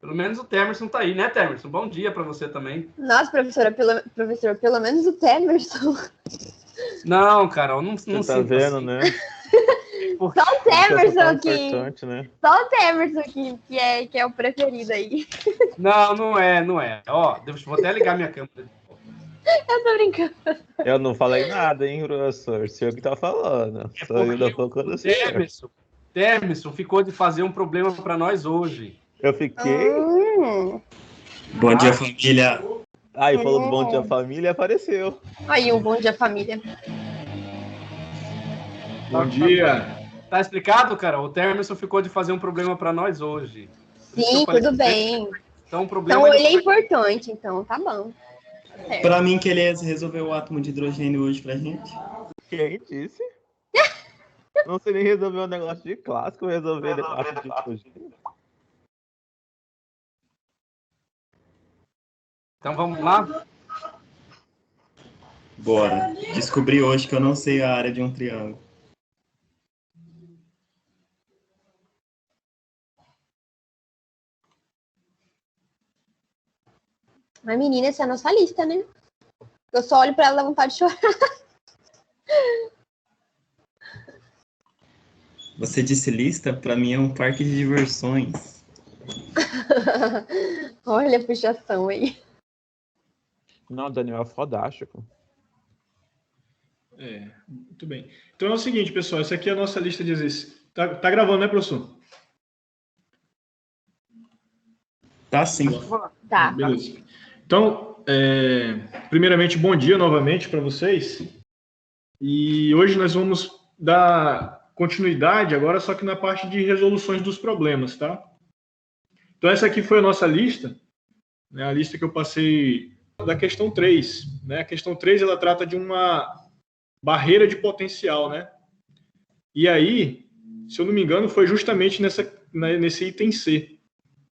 Pelo menos o Temerson tá aí, né, Temerson? Bom dia para você também. Nossa, professor, pelo menos o Temerson. Não, Carol, não Você tá sinto vendo, assim. né? Só o Temerson importante, né? Só o Temerson que é o preferido aí. Não é. Ó, vou até ligar minha câmera. Eu tô brincando. Eu não falei nada, hein, professor? O senhor que tá falando. Sou eu da boca do senhor. Temerson ficou de fazer um problema para nós hoje. Eu fiquei... Bom dia, família. Aí falou do Bom Dia Família e apareceu. Aí, um Bom Dia Família. Bom dia. Tá explicado, cara? O Temerson ficou de fazer um problema para nós hoje. Sim, tudo bem. Então, o problema então ele é importante, então tá bom. Para mim que ele resolveu o átomo de hidrogênio hoje pra gente. Quem disse? Não sei nem resolver um negócio de clássico, resolver negócio de hidrogênio. Então vamos lá? Bora. Descobri hoje que eu não sei a área de um triângulo. Mas, menina, essa é a nossa lista, né? Eu só olho pra ela e dá vontade de chorar. Você disse lista? Pra mim é um parque de diversões. Olha a puxação aí. Não, Daniel é fodástico. Muito bem. Então é o seguinte, pessoal, essa aqui é a nossa lista de exercícios. Tá gravando, né, professor? Tá sim. Tá. Beleza. Então, primeiramente, bom dia novamente para vocês. E hoje nós vamos dar continuidade agora, só que na parte de resoluções dos problemas, tá? Então, essa aqui foi a nossa lista, né, a lista que eu passei da questão 3. Né? A questão 3, ela trata de uma barreira de potencial, né? E aí, se eu não me engano, foi justamente nesse item C,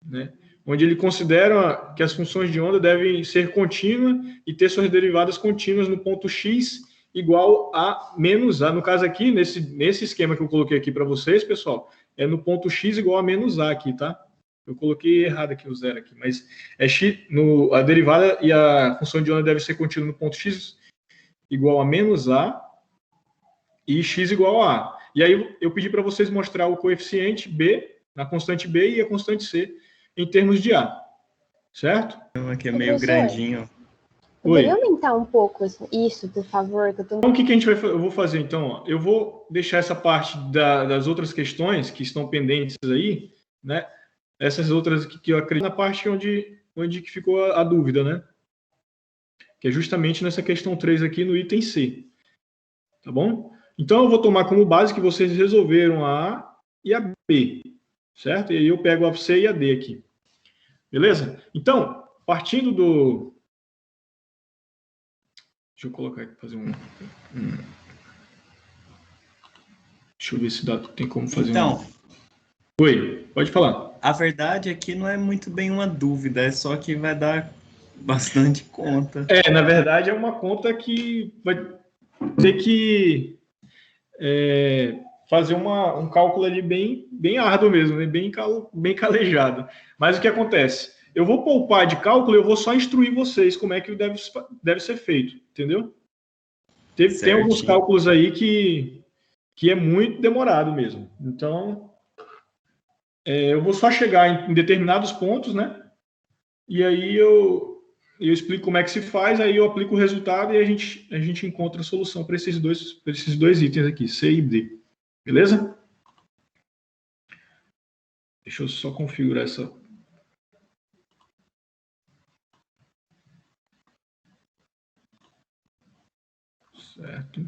né? Onde ele considera que as funções de onda devem ser contínuas e ter suas derivadas contínuas no ponto x igual a menos a. No caso aqui, nesse esquema que eu coloquei aqui para vocês, pessoal, é no ponto x igual a menos a aqui, tá? Eu coloquei errado aqui o zero aqui, mas é x, a derivada e a função de onda deve ser contínua no ponto x igual a menos a e x igual a a. E aí eu pedi para vocês mostrar o coeficiente b, na constante b e a constante c em termos de a. Certo? Aqui é meio grandinho. Poderia aumentar um pouco isso, por favor? Que eu tô... Então, o que a gente eu vou fazer, então? Ó, eu vou deixar essa parte das outras questões que estão pendentes aí, né? Essas outras que eu acredito na parte onde que ficou a dúvida, né? Que é justamente nessa questão 3 aqui no item C. Tá bom? Então, eu vou tomar como base que vocês resolveram a A e a B, certo? E aí eu pego a C e a D aqui. Beleza? Então, partindo do... Deixa eu colocar aqui, fazer Deixa eu ver se tem como fazer Oi, pode falar. A verdade é que não é muito bem uma dúvida, é só que vai dar bastante conta. Na verdade, é uma conta que vai ter que fazer um cálculo ali bem árduo mesmo, né? bem calejado. Mas o que acontece? Eu vou poupar de cálculo e eu vou só instruir vocês como é que deve ser feito, entendeu? Tem alguns cálculos aí que é muito demorado mesmo. Então, eu vou só chegar em determinados pontos, né? E aí eu explico como é que se faz, aí eu aplico o resultado e a gente encontra a solução para esses dois itens aqui, C e D. Beleza? Deixa eu só configurar essa... Certo.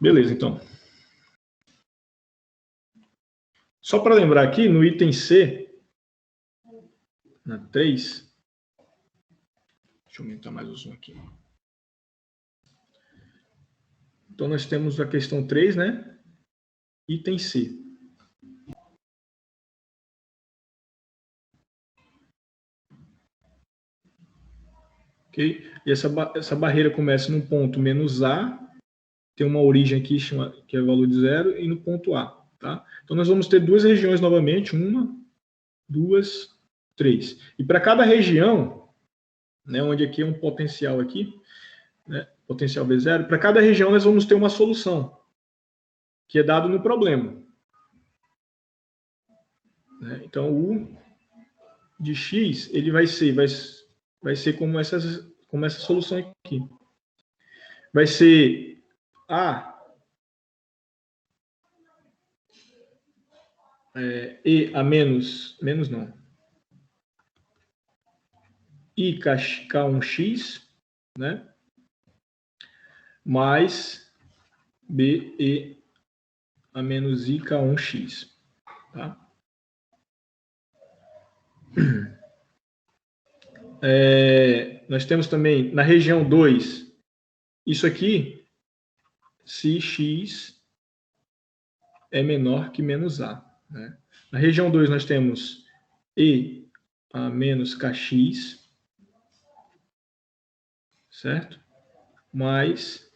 Beleza, então. Só para lembrar aqui, no item C, na 3, deixa eu aumentar mais o zoom aqui. Então, nós temos a questão 3, né? Item C. Ok? E essa barreira começa no ponto menos A, tem uma origem aqui que é o valor de zero, e no ponto A. Tá? Então, nós vamos ter duas regiões novamente, 1, 2, 3. E para cada região, né, onde aqui é um potencial aqui, né, potencial V0, para cada região nós vamos ter uma solução, que é dado no problema. Né? Então, U de X, ele vai ser como essa solução aqui. Vai ser A E a menos não. I K1X, né? Mais B E a menos I K1X, tá? Nós temos também na região 2, isso aqui, se X é menor que menos A. Né? Na região 2 nós temos E a menos KX, certo? Mais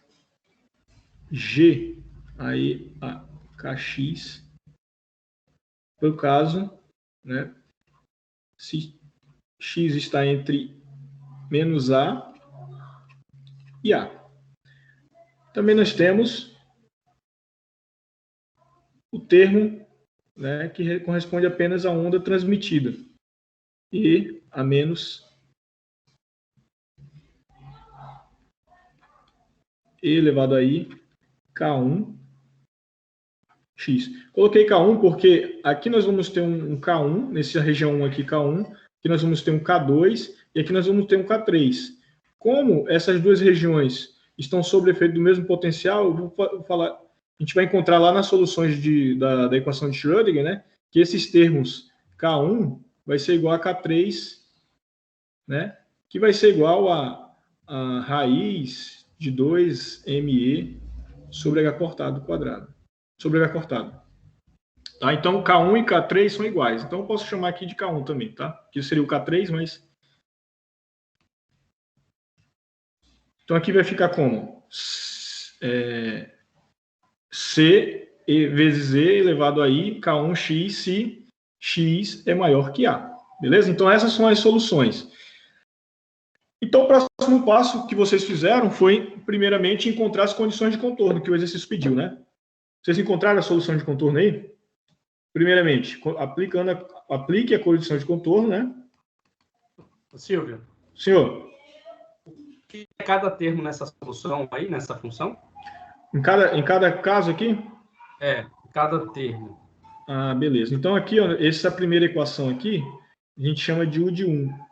G aí a KX, por caso, né, se X está entre menos A e A. Também nós temos o termo, né, que corresponde apenas à onda transmitida. E a menos E elevado a I K1 X. Coloquei K1 porque aqui nós vamos ter um K1, nessa região 1 aqui K1, aqui nós vamos ter um K2 e aqui nós vamos ter um K3. Como essas duas regiões estão sob efeito do mesmo potencial, eu vou falar, a gente vai encontrar lá nas soluções da equação de Schrödinger, né, que esses termos K1 vai ser igual a K3, né, que vai ser igual a raiz de 2ME sobre H cortado quadrado. Sobre H cortado. Tá? Então, K1 e K3 são iguais. Então, eu posso chamar aqui de K1 também, tá? Que seria o K3, mas... Então, aqui vai ficar como? C vezes E elevado a I, K1x, se X é maior que A. Beleza? Então, essas são as soluções. Então, o próximo passo que vocês fizeram foi, primeiramente, encontrar as condições de contorno que o exercício pediu, né? Vocês encontraram a solução de contorno aí? Primeiramente, aplique a condição de contorno, né? Silvio. Senhor. O que é cada termo nessa solução aí, nessa função? Em cada caso aqui? Cada termo. Ah, beleza. Então, aqui, ó, essa primeira equação aqui, a gente chama de U de 1.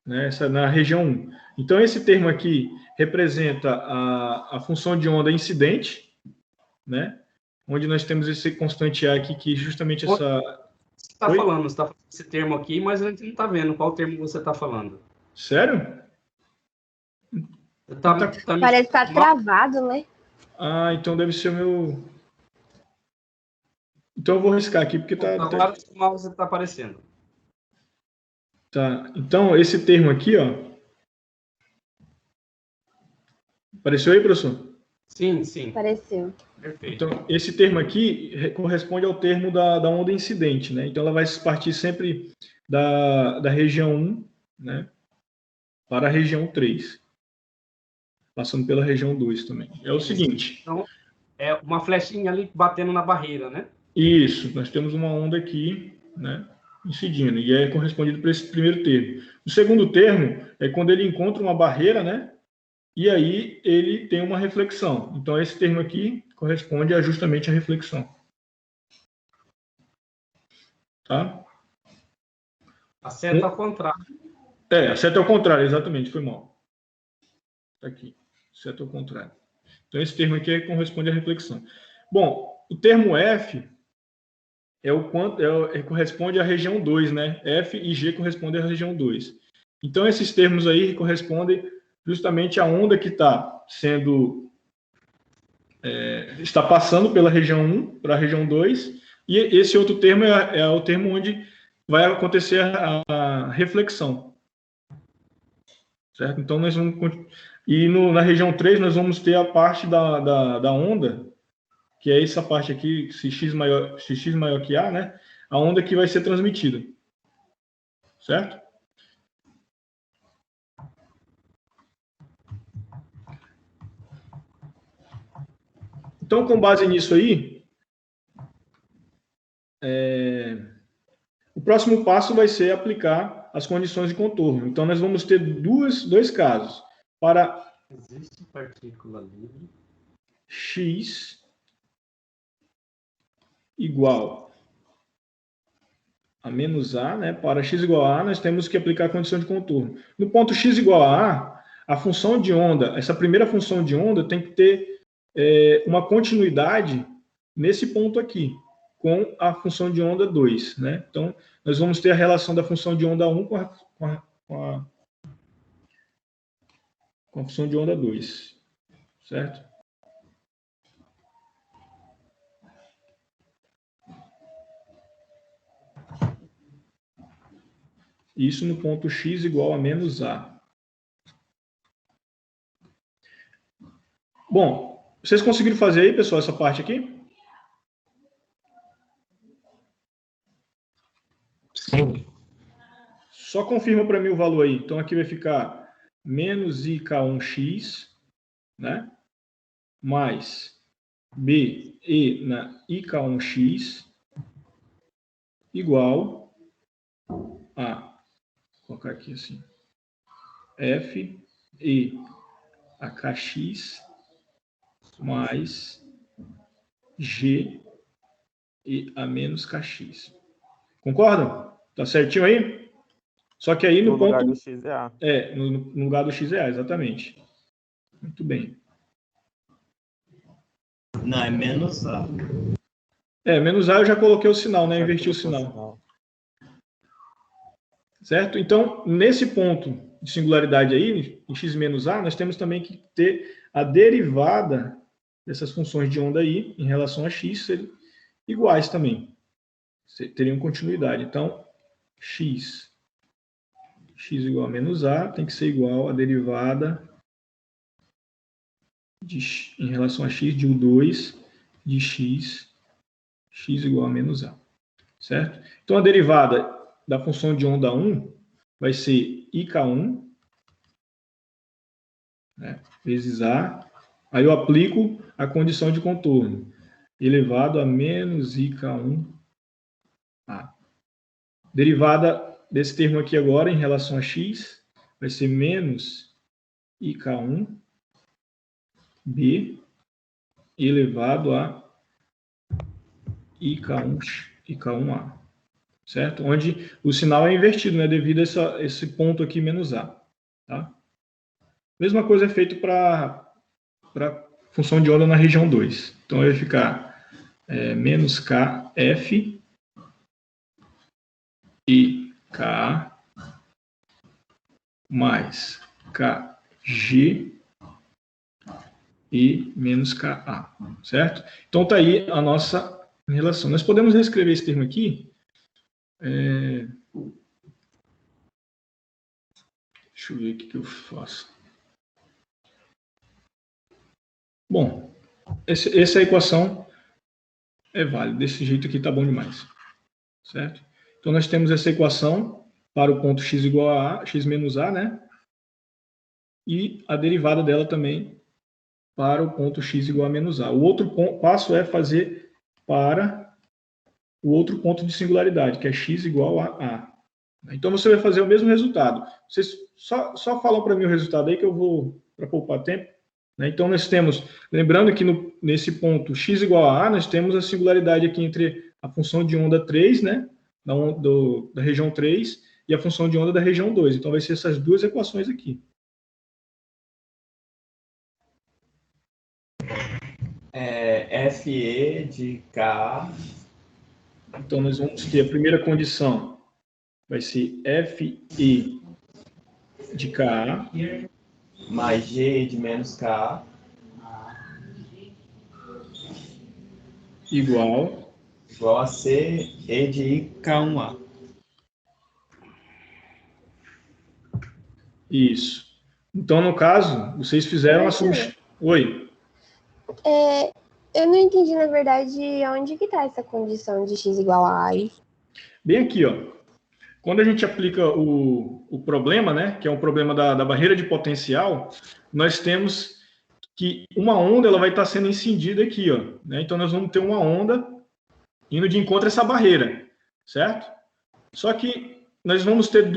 Né? Essa, na região 1. Então, esse termo aqui representa a função de onda incidente, né? Onde nós temos esse constante A aqui, que justamente essa... Você está falando esse termo aqui, mas a gente não está vendo qual termo você está falando. Sério? Parece que está travado, né? Ah, então deve ser o meu... Então eu vou riscar aqui, porque está... Agora o mouse está aparecendo. Tá, então esse termo aqui, ó... Apareceu aí, professor? Sim, sim. Apareceu. Perfeito. Então, esse termo aqui corresponde ao termo da onda incidente, né? Então, ela vai partir sempre da região 1, né? Para a região 3. Passando pela região 2 também. É o seguinte... Então, é uma flechinha ali batendo na barreira, né? Isso. Nós temos uma onda aqui, né? Incidindo. E é correspondido por esse primeiro termo. O segundo termo é quando ele encontra uma barreira, né? E aí ele tem uma reflexão. Então, esse termo aqui corresponde justamente à reflexão. Tá? A seta ao contrário. A seta ao contrário, exatamente, foi mal. Tá aqui, seta ao contrário. Então, esse termo aqui corresponde à reflexão. Bom, o termo F corresponde à região 2, né? F e G correspondem à região 2. Então, esses termos aí correspondem justamente à onda que está está passando pela região 1 para a região 2, e esse outro termo é o termo onde vai acontecer a reflexão. Certo? Então, nós vamos... E na região 3, nós vamos ter a parte da onda que é essa parte aqui, se x maior que A, né? A onda que vai ser transmitida. Certo? Então, com base nisso aí, o próximo passo vai ser aplicar as condições de contorno. Então, nós vamos ter dois casos. Para existe partícula livre. X igual a menos A, né? Para x igual a A, nós temos que aplicar a condição de contorno. No ponto x igual a A, a função de onda, essa primeira função de onda tem que ter uma continuidade nesse ponto aqui, com a função de onda 2, né? Então, nós vamos ter a relação da função de onda 1 com a função de onda 2, certo? Isso no ponto x igual a menos A. Bom, vocês conseguiram fazer aí, pessoal, essa parte aqui? Sim. Só confirma para mim o valor aí. Então, aqui vai ficar menos IK1x, né? Mais BE na IK1x igual a, vou colocar aqui assim, F E a KX mais G e a menos KX. Concordam? Tá certinho aí? Só que aí no ponto... lugar do X é A. No lugar do X é A, exatamente. Muito bem. Não, é menos A. Menos A eu já coloquei o sinal, né? Inverti o sinal. Certo? Então, nesse ponto de singularidade aí, em x menos A, nós temos também que ter a derivada dessas funções de onda aí, em relação a x, serem iguais também. Teriam continuidade. Então, x igual a menos A tem que ser igual a derivada em relação a x de U2 de x igual a menos A. Certo? Então, a derivada da função de onda 1 vai ser IK1, né, vezes A. Aí eu aplico a condição de contorno, elevado a menos IK1A. Derivada desse termo aqui agora, em relação a x, vai ser menos IK1B elevado a IK1A. Certo? Onde o sinal é invertido, né? Devido a esse ponto aqui, menos A. Tá? Mesma coisa é feito para função de onda na região 2. Então, vai ficar menos KF e K mais KG e menos KA. Certo? Então, tá aí a nossa relação. Nós podemos reescrever esse termo aqui. Deixa eu ver o que eu faço. Bom, essa equação é válida. Desse jeito aqui tá bom demais. Certo? Então, nós temos essa equação para o ponto x igual a A, x menos A, né? E a derivada dela também para o ponto x igual a menos A. O outro passo é fazer para o outro ponto de singularidade, que é x igual a A. Então, você vai fazer o mesmo resultado. Vocês só falam para mim o resultado aí que eu vou, para poupar tempo. Né? Então, nós temos, lembrando que nesse ponto x igual a A, nós temos a singularidade aqui entre a função de onda 3, né, da região 3, e a função de onda da região 2. Então, vai ser essas duas equações aqui. FE de K. Então, nós vamos ter a primeira condição, vai ser FE de KA mais G de menos K igual a C E de K1A. Isso. Então, no caso, vocês fizeram a substituição. Oi. Eu não entendi, na verdade, onde que tá essa condição de x igual a A. Bem aqui, ó. Quando a gente aplica o problema, né, que é um problema da barreira de potencial, nós temos que uma onda ela vai estar sendo incendida aqui, ó, né? Então nós vamos ter uma onda indo de encontro a essa barreira, certo? Só que nós vamos ter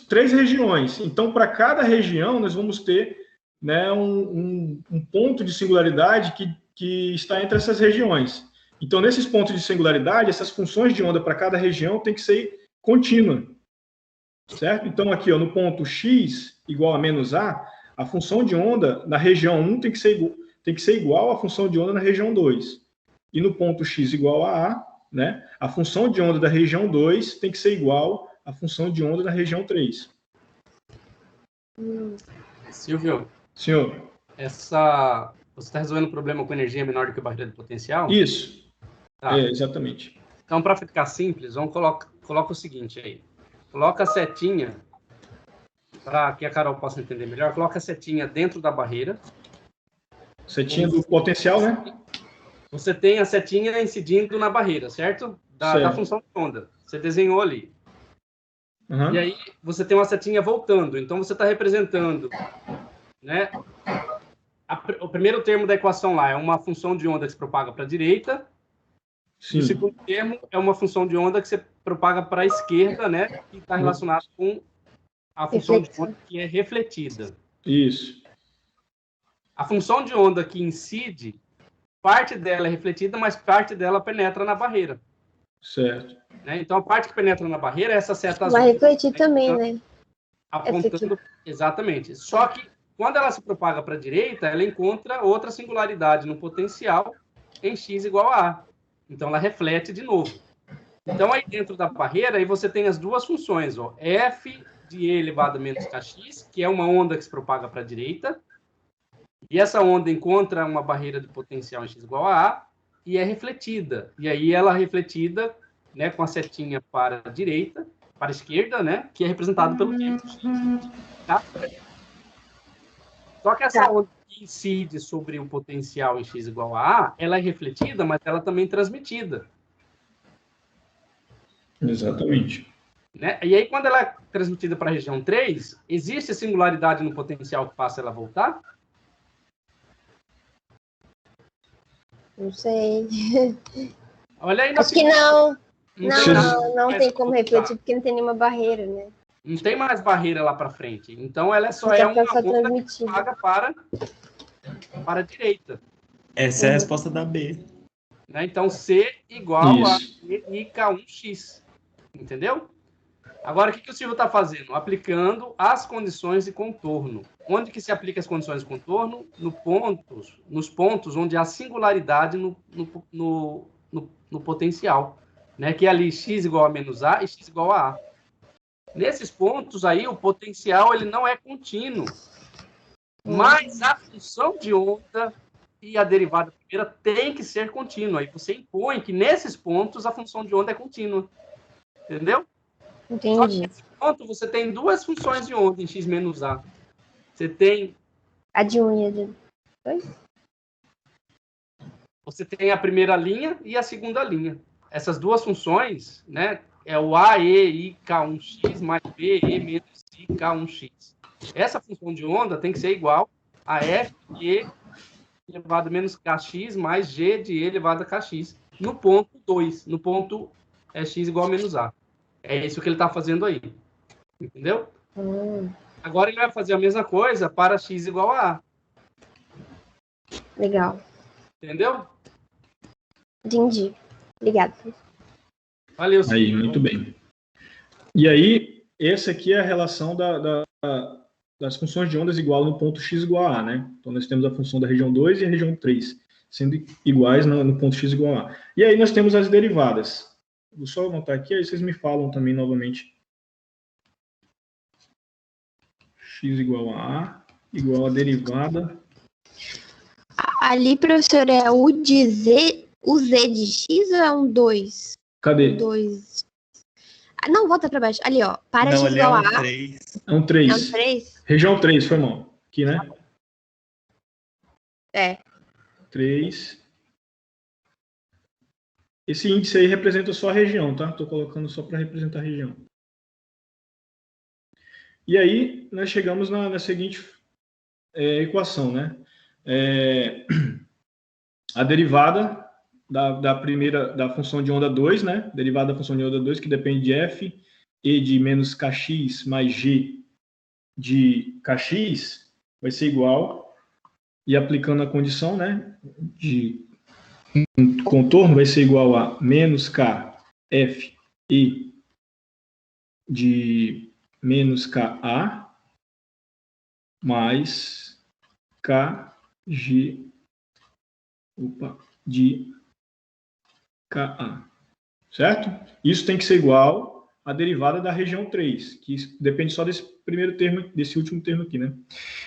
três regiões. Então, para cada região, nós vamos ter, né, um ponto de singularidade que está entre essas regiões. Então, nesses pontos de singularidade, essas funções de onda para cada região tem que ser contínua, certo? Então, aqui, ó, no ponto x igual a menos a função de onda na região 1 tem que ser igual à função de onda na região 2. E no ponto x igual a, né, a função de onda da região 2 tem que ser igual à função de onda da região 3. Silvio, Senhor? você está resolvendo um problema com energia menor do que a barreira de potencial? Isso. Tá. Exatamente. Então, para ficar simples, vamos coloca o seguinte aí. Coloca a setinha, para que a Carol possa entender melhor, coloca a setinha dentro da barreira. Setinha do potencial, né? Você tem a setinha incidindo na barreira, certo? Da função de onda. Você desenhou ali. Uhum. E aí, você tem uma setinha voltando. Então, você está representando, né? O primeiro termo da equação lá é uma função de onda que se propaga para a direita. Sim. E o segundo termo é uma função de onda que se propaga para a esquerda, né? Que está relacionado com a função de onda que é refletida. Isso. A função de onda que incide, parte dela é refletida, mas parte dela penetra na barreira. Certo. Né? Então, a parte que penetra na barreira é essa seta azul. Vai refletir também, né? Apontando, exatamente. Só que, quando ela se propaga para a direita, ela encontra outra singularidade no potencial em x igual a A. Então, ela reflete de novo. Então, aí dentro da barreira, aí você tem as duas funções, ó, f de e elevado a menos kx, que é uma onda que se propaga para a direita, e essa onda encontra uma barreira de potencial em x igual a A, e é refletida. E aí ela é refletida, né, com a setinha para a direita, para a esquerda, né, que é representado pelo tempo. Tá? Só que essa onda que incide sobre o potencial em x igual a A, ela é refletida, mas ela também é transmitida. Exatamente. Né? E aí, quando ela é transmitida para a região 3, existe singularidade no potencial que faça ela voltar? Não sei. Olha aí na Acho que não. Então, Não tem como refletir, porque não tem nenhuma barreira, né? não tem mais barreira lá para frente. Então, ela só Então, é uma só onda transmitida. que paga para a direita. Essa é a resposta da B. Né? Então, C igual Isso. a IK1X. Entendeu? Agora, o que o Silvio está fazendo? Aplicando as condições de contorno. Onde que se aplica as condições de contorno? Nos pontos onde há singularidade no potencial. Né? Que é ali x igual a menos A e x igual a A. Nesses pontos aí, o potencial ele não é contínuo. Mas a função de onda e a derivada primeira tem que ser contínua. E você impõe que nesses pontos a função de onda é contínua. Entendeu? Só que Entendi. nesse ponto você tem duas funções de onda em x menos A. Você tem A de 1 e a de 2? Você tem a primeira linha e a segunda linha. Essas duas funções, né, é o AE IK1x mais BE menos IK1x. Essa função de onda tem que ser igual a F de E elevado a menos Kx mais G de E elevado a Kx. No ponto 2, no ponto x igual a menos A. É isso que ele está fazendo aí. Entendeu? Agora ele vai fazer a mesma coisa para x igual a A. Legal. Entendeu? Entendi. Obrigada. Valeu. Aí, muito bem. E aí, essa aqui é a relação das funções de ondas igual no ponto x igual a A, né? Então, nós temos a função da região 2 e a região 3, sendo iguais no ponto x igual a A. E aí, nós temos as derivadas. Vou só anotar aqui, aí vocês me falam também novamente. X igual a A, igual a derivada. Ali, professor, é o Z de X ou é um 2? Cadê? 2. Não, volta pra baixo. Ali, ó. Para Não, X ali é igual um a A. 3. É um 3. É um 3? Região 3, foi mal. Aqui, né? É. 3 Esse índice aí representa só a região, tá? Estou colocando só para representar a região. E aí, nós chegamos na seguinte equação, né? A derivada da função de onda 2, né? Derivada da função de onda 2, que depende de f, e de menos kx mais g de kx, vai ser igual, e aplicando a condição, né, de contorno, vai ser igual a menos k f e de menos ka mais kg de ka, certo? Isso tem que ser igual à derivada da região 3, que depende só desse primeiro termo, desse último termo aqui, né?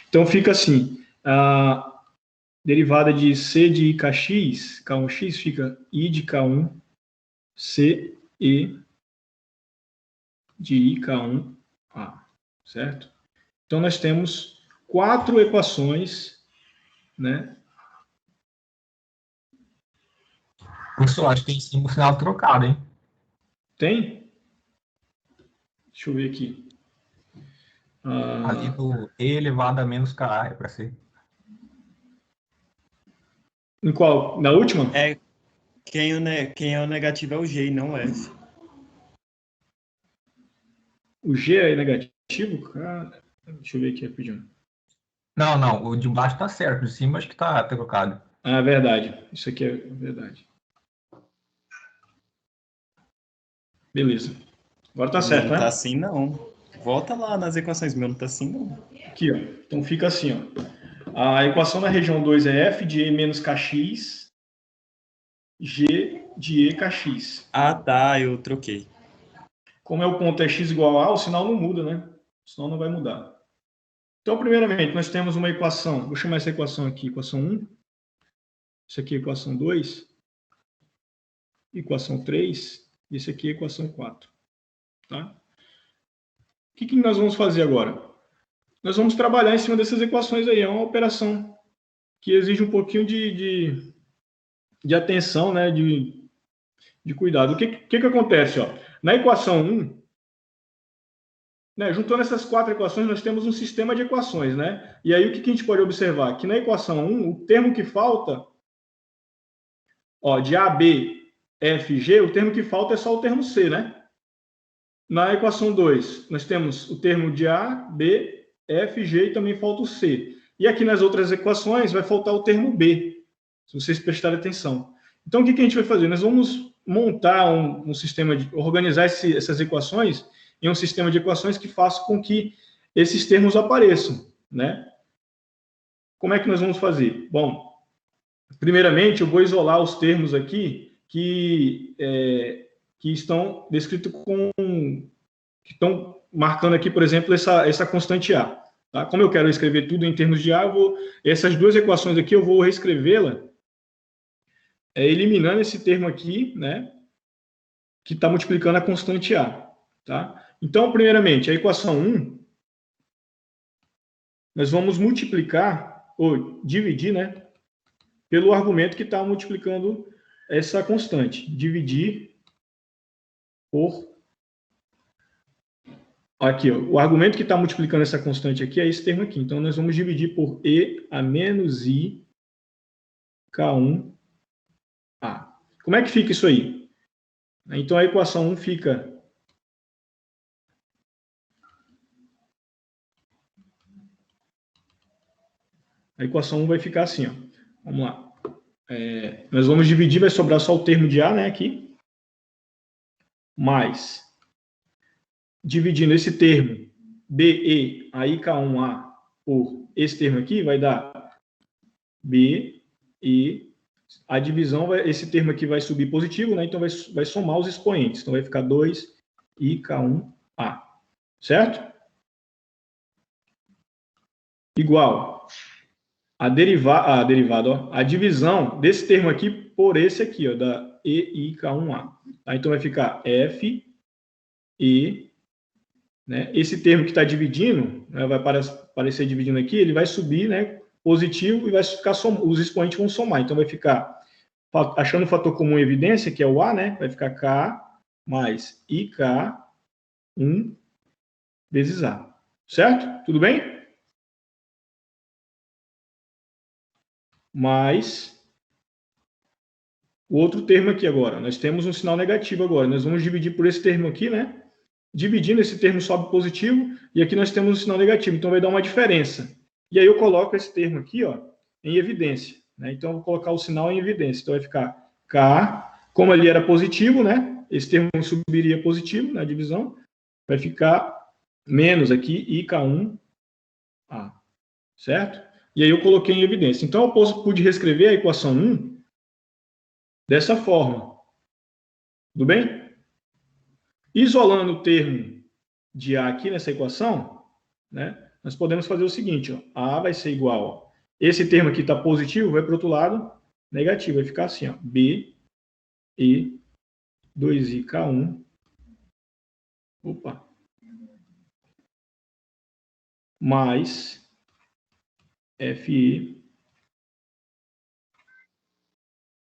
Então fica assim, a derivada de c de i kx, k1x, fica i de k1 c e de i k1a, certo? Então nós temos 4 equações, né? Professor, acho que tem sim um sinal trocado, hein? Tem? Deixa eu ver aqui. Ali do e elevado a menos ka é para ser. Em qual? Na última? Quem é o negativo é o G e não o F. O G é negativo? Cara, deixa eu ver aqui rapidinho. Não, o de baixo tá certo, de cima acho que tá trocado. Ah, verdade. Isso aqui é verdade. Beleza. Agora tá certo, Não né? tá assim, não. Volta lá nas equações, meu não tá assim, não. Aqui, ó. Então fica assim, ó. A equação na região 2 é f de e menos kx, g de e kx. Ah, tá, eu troquei. Como o ponto é x igual a, o sinal não muda, né? O sinal não vai mudar. Então, primeiramente, nós temos uma equação. Vou chamar essa equação aqui, equação 1. Isso aqui é equação 2. Equação 3. E esse aqui é equação 4. Tá? O que nós vamos fazer agora? Nós vamos trabalhar em cima dessas equações aí. É uma operação que exige um pouquinho de atenção, né? De cuidado. O que acontece? Ó? Na equação 1, né, juntando essas 4 equações, nós temos um sistema de equações. Né? E aí o que a gente pode observar? Que na equação 1, o termo que falta, ó, de A, B, F, G, o termo que falta é só o termo C, né? Na equação 2, nós temos o termo de A, B, F, G e também falta o C. E aqui nas outras equações vai faltar o termo B, se vocês prestarem atenção. Então, o que a gente vai fazer? Nós vamos montar um sistema, organizar essas equações em um sistema de equações que faça com que esses termos apareçam, né? Como é que nós vamos fazer? Bom, primeiramente, eu vou isolar os termos aqui que estão descritos que estão marcando aqui, por exemplo, essa constante A. Tá? Como eu quero escrever tudo em termos de A, essas duas equações aqui eu vou reescrevê-la eliminando esse termo aqui, né, que está multiplicando a constante A. Tá? Então, primeiramente, a equação 1, nós vamos multiplicar, ou dividir, né, pelo argumento que está multiplicando essa constante. Dividir por... Aqui, ó, o argumento que está multiplicando essa constante aqui é esse termo aqui. Então, nós vamos dividir por e a menos i k1a. Como é que fica isso aí? Então, a equação 1 fica... A equação 1 vai ficar assim, ó. Vamos lá. Nós vamos dividir, vai sobrar só o termo de A, né, aqui. Mais... Dividindo esse termo BE, a IK1A, por esse termo aqui, vai dar B, E, a divisão, esse termo aqui vai subir positivo, né? Então vai somar os expoentes. Então vai ficar 2 IK1A, certo? Igual a derivada, ó, a divisão desse termo aqui por esse aqui, ó, da EIK1A. Tá? Então vai ficar F, E, né? Esse termo que está dividindo, né, vai aparecer dividindo aqui, ele vai subir, né, positivo e vai ficar os expoentes vão somar. Então vai ficar achando o fator comum em evidência, que é o A, né? Vai ficar K mais IK1 vezes A. Certo? Tudo bem? Mais o outro termo aqui agora. Nós temos um sinal negativo agora. Nós vamos dividir por esse termo aqui, né? Dividindo, esse termo sobe positivo, e aqui nós temos um sinal negativo. Então, vai dar uma diferença. E aí eu coloco esse termo aqui, ó, em evidência. Né? Então, eu vou colocar o sinal em evidência. Então, vai ficar K, como ali era positivo, né? Esse termo subiria positivo na divisão. Vai ficar menos aqui, IK1A. Certo? E aí eu coloquei em evidência. Então, eu pude reescrever a equação 1 dessa forma. Tudo bem? Isolando o termo de A aqui nessa equação, né, nós podemos fazer o seguinte, ó, A vai ser igual, ó, esse termo aqui está positivo, vai para o outro lado, negativo, vai ficar assim, ó, B, E, 2IK1, mais FE,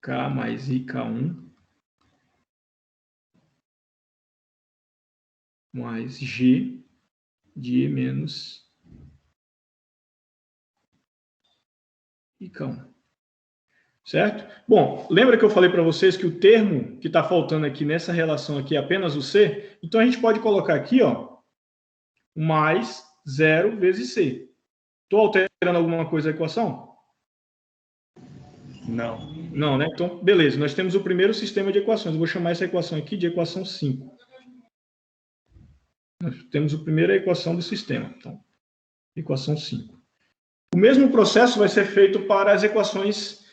K mais IK1, mais G de E menos IK1. Certo? Bom, lembra que eu falei para vocês que o termo que está faltando aqui nessa relação aqui é apenas o C? Então, a gente pode colocar aqui, ó, mais 0 vezes C. Estou alterando alguma coisa na equação? Não. Não, né? Então, beleza. Nós temos o primeiro sistema de equações. Eu vou chamar essa equação aqui de equação 5. Nós temos a primeira equação do sistema. Então, equação 5. O mesmo processo vai ser feito para as equações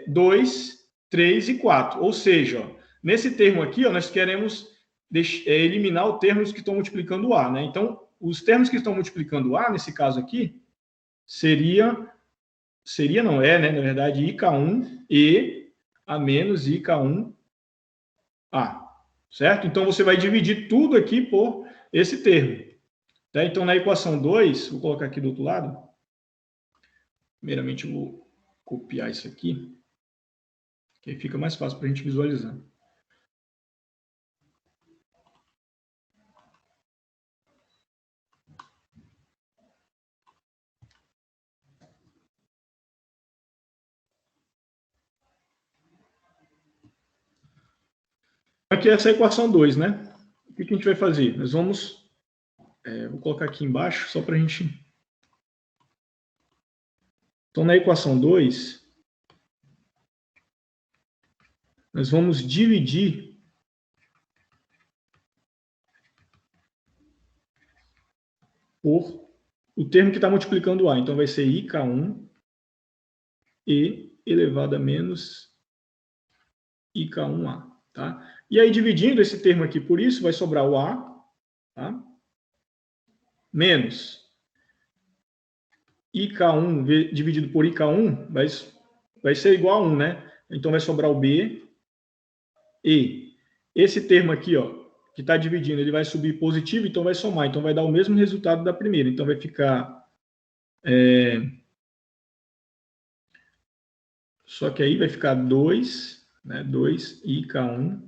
2, 3 e 4. Ou seja, ó, nesse termo aqui, ó, nós queremos eliminar os termos que estão multiplicando o A. Né? Então, os termos que estão multiplicando o A, nesse caso aqui, não é, né? Na verdade, IK1 e a menos IK1A. Certo? Então, você vai dividir tudo aqui por esse termo. Tá? Então, na equação 2, vou colocar aqui do outro lado. Primeiramente, eu vou copiar isso aqui, que aí fica mais fácil para a gente visualizar. Aqui é essa equação 2, né? O que a gente vai fazer? Nós vamos... vou colocar aqui embaixo, só para a gente... Então, na equação 2, nós vamos dividir por o termo que está multiplicando o A. Então, vai ser IK1 e elevado a menos IK1A. Tá? E aí, dividindo esse termo aqui por isso, vai sobrar o A, tá? Menos IK1 dividido por IK1 vai ser igual a 1, né? Então, vai sobrar o B. E esse termo aqui, ó, que está dividindo, ele vai subir positivo, então vai somar. Então, vai dar o mesmo resultado da primeira. Então, vai ficar... Só que aí vai ficar 2, né? 2IK1A.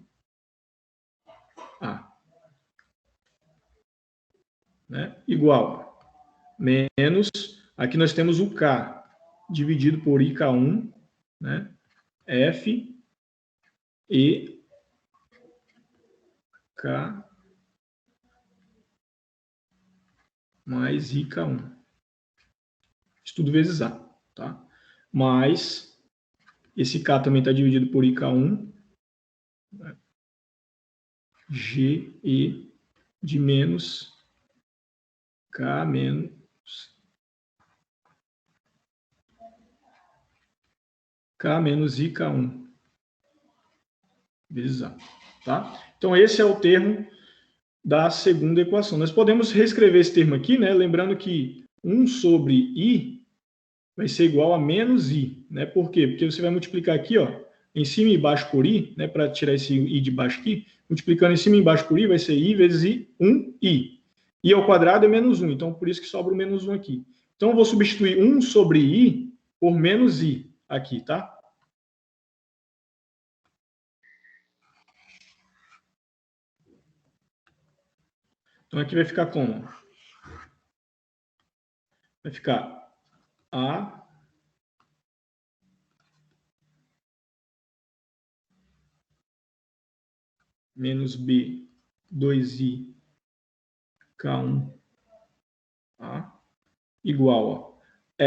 Né? Igual. Menos... Aqui nós temos o K dividido por IK1, né? F e K mais IK1. Isso tudo vezes A, tá? Mais esse K também está dividido por IK1, né? G e de menos K menos K menos IK1 vezes A, tá? Então, esse é o termo da segunda equação. Nós podemos reescrever esse termo aqui, né? Lembrando que 1 sobre I vai ser igual a menos I, né? Por quê? Porque você vai multiplicar aqui, ó, em cima e embaixo por I, né? Para tirar esse I de baixo aqui, multiplicando em cima e embaixo por I, vai ser I vezes I, 1I. I ao quadrado é menos 1, então por isso que sobra o menos 1 aqui. Então, eu vou substituir 1 sobre I por menos I aqui, tá? Então aqui vai ficar como? Vai ficar A menos B, 2i, K1, tá? Igual a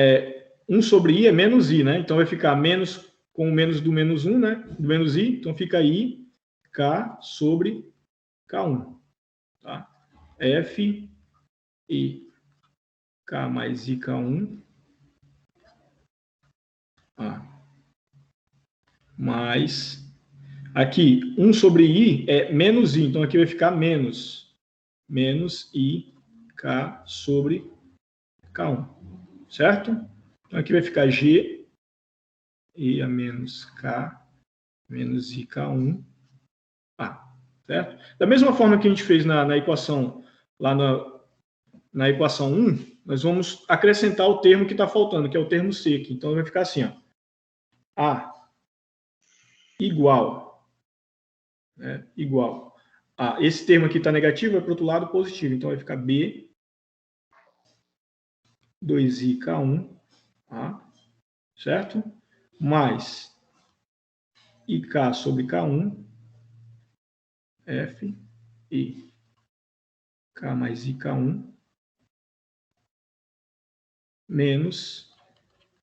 1 sobre i é menos i, né? Então vai ficar menos com o menos do menos 1, né? Do menos i, então fica i, K sobre K1, tá? F, I, K mais i, K1, A. Mais, aqui, 1 sobre i é menos i, então aqui vai ficar menos i, K sobre K1, certo? Então aqui vai ficar G, I a menos K, menos I, K1, A, certo? Da mesma forma que a gente fez na equação, lá na equação 1, nós vamos acrescentar o termo que está faltando, que é o termo C aqui. Então vai ficar assim, ó, A igual, né, igual a, esse termo aqui está negativo, vai para o outro lado positivo, então vai ficar B, 2i, K1, tá? Certo? Mais IK sobre K1, F, I, K mais I, K1, menos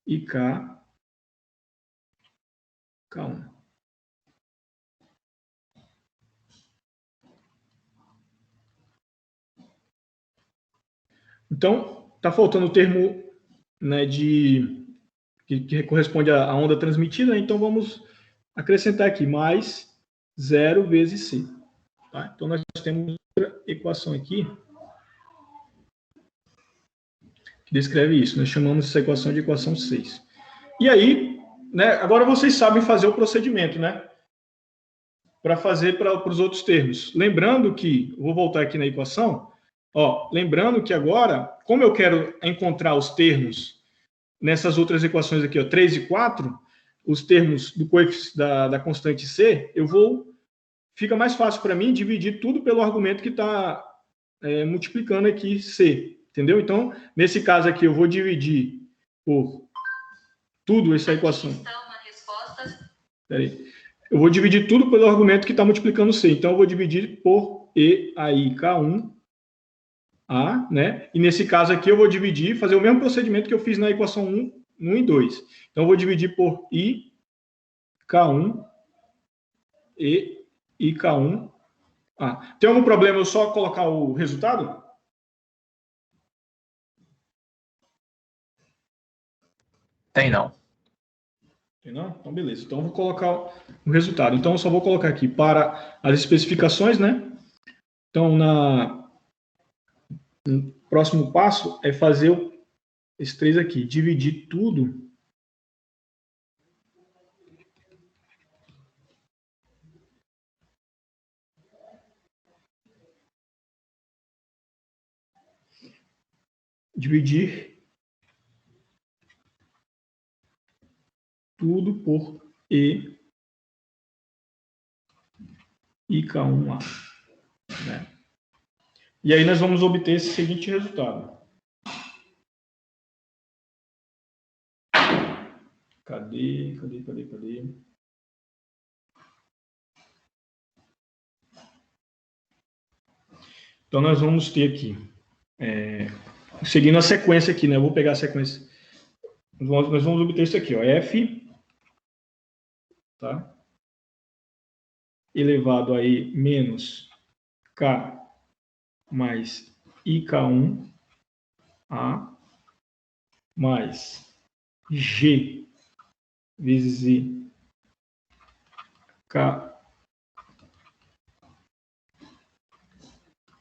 IK, K1. Então, está faltando o termo, né, que corresponde à onda transmitida, né? Então vamos acrescentar aqui, mais 0 vezes C. Tá? Então nós temos outra equação aqui que descreve isso. Nós chamamos essa equação de equação 6. E aí, né, agora vocês sabem fazer o procedimento, né? Para fazer para os outros termos. Lembrando que, vou voltar aqui na equação, ó, lembrando que agora, como eu quero encontrar os termos nessas outras equações aqui, ó, 3 e 4, os termos do coeficiente da constante C, fica mais fácil para mim dividir tudo pelo argumento que está multiplicando aqui C, entendeu? Então, nesse caso aqui, eu vou dividir por tudo essa equação. Peraí. Eu vou dividir tudo pelo argumento que está multiplicando C. Então, eu vou dividir por E, AI, K1, A, né? E nesse caso aqui, eu vou dividir, fazer o mesmo procedimento que eu fiz na equação 1 e 2. Então, eu vou dividir por I, K1, E, I, K1, A. Tem algum problema eu só colocar o resultado? Tem não. Tem não? Então, beleza. Então, eu vou colocar o resultado. Então, eu só vou colocar aqui para as especificações, né? Então, o próximo passo é fazer esses 3 aqui. Dividir tudo por E, IK1A. Né? E aí nós vamos obter esse seguinte resultado. Cadê? Então nós vamos ter aqui, seguindo a sequência aqui, né? Eu vou pegar a sequência. Nós vamos obter isso aqui, ó, F, tá? Elevado a E menos K mais IK1 A mais G vezes I K.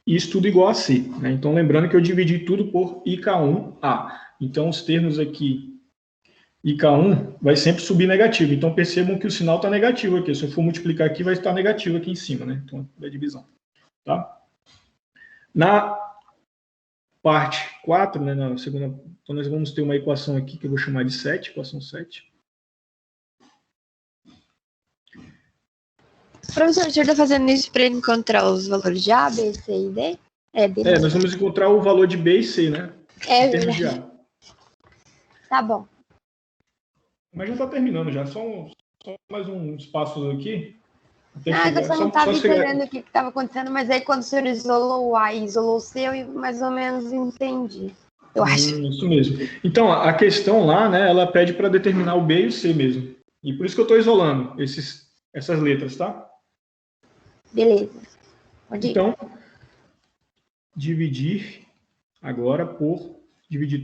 Isso tudo igual a C, né? Então, lembrando que eu dividi tudo por IK1A. Então, os termos aqui, IK1 vai sempre subir negativo. Então, percebam que o sinal está negativo aqui. Se eu for multiplicar aqui, vai estar negativo aqui em cima, né? Então, da divisão. Tá? Na parte 4, né, na segunda, então nós vamos ter uma equação aqui que eu vou chamar de 7, equação 7. Professor, o senhor está fazendo isso para encontrar os valores de A, B, C e D? beleza. nós vamos encontrar o valor de B e C, né? Em termos de A. Tá bom. Mas já está terminando já. Só mais uns passos aqui. Eu só não estava entendendo o que estava acontecendo, mas aí quando o senhor isolou o A e isolou o C, eu mais ou menos entendi. Eu acho. Isso mesmo. Então, a questão lá, né, ela pede para determinar o B e o C mesmo. E por isso que eu estou isolando essas letras, tá? Beleza. Pode ir. Então, dividir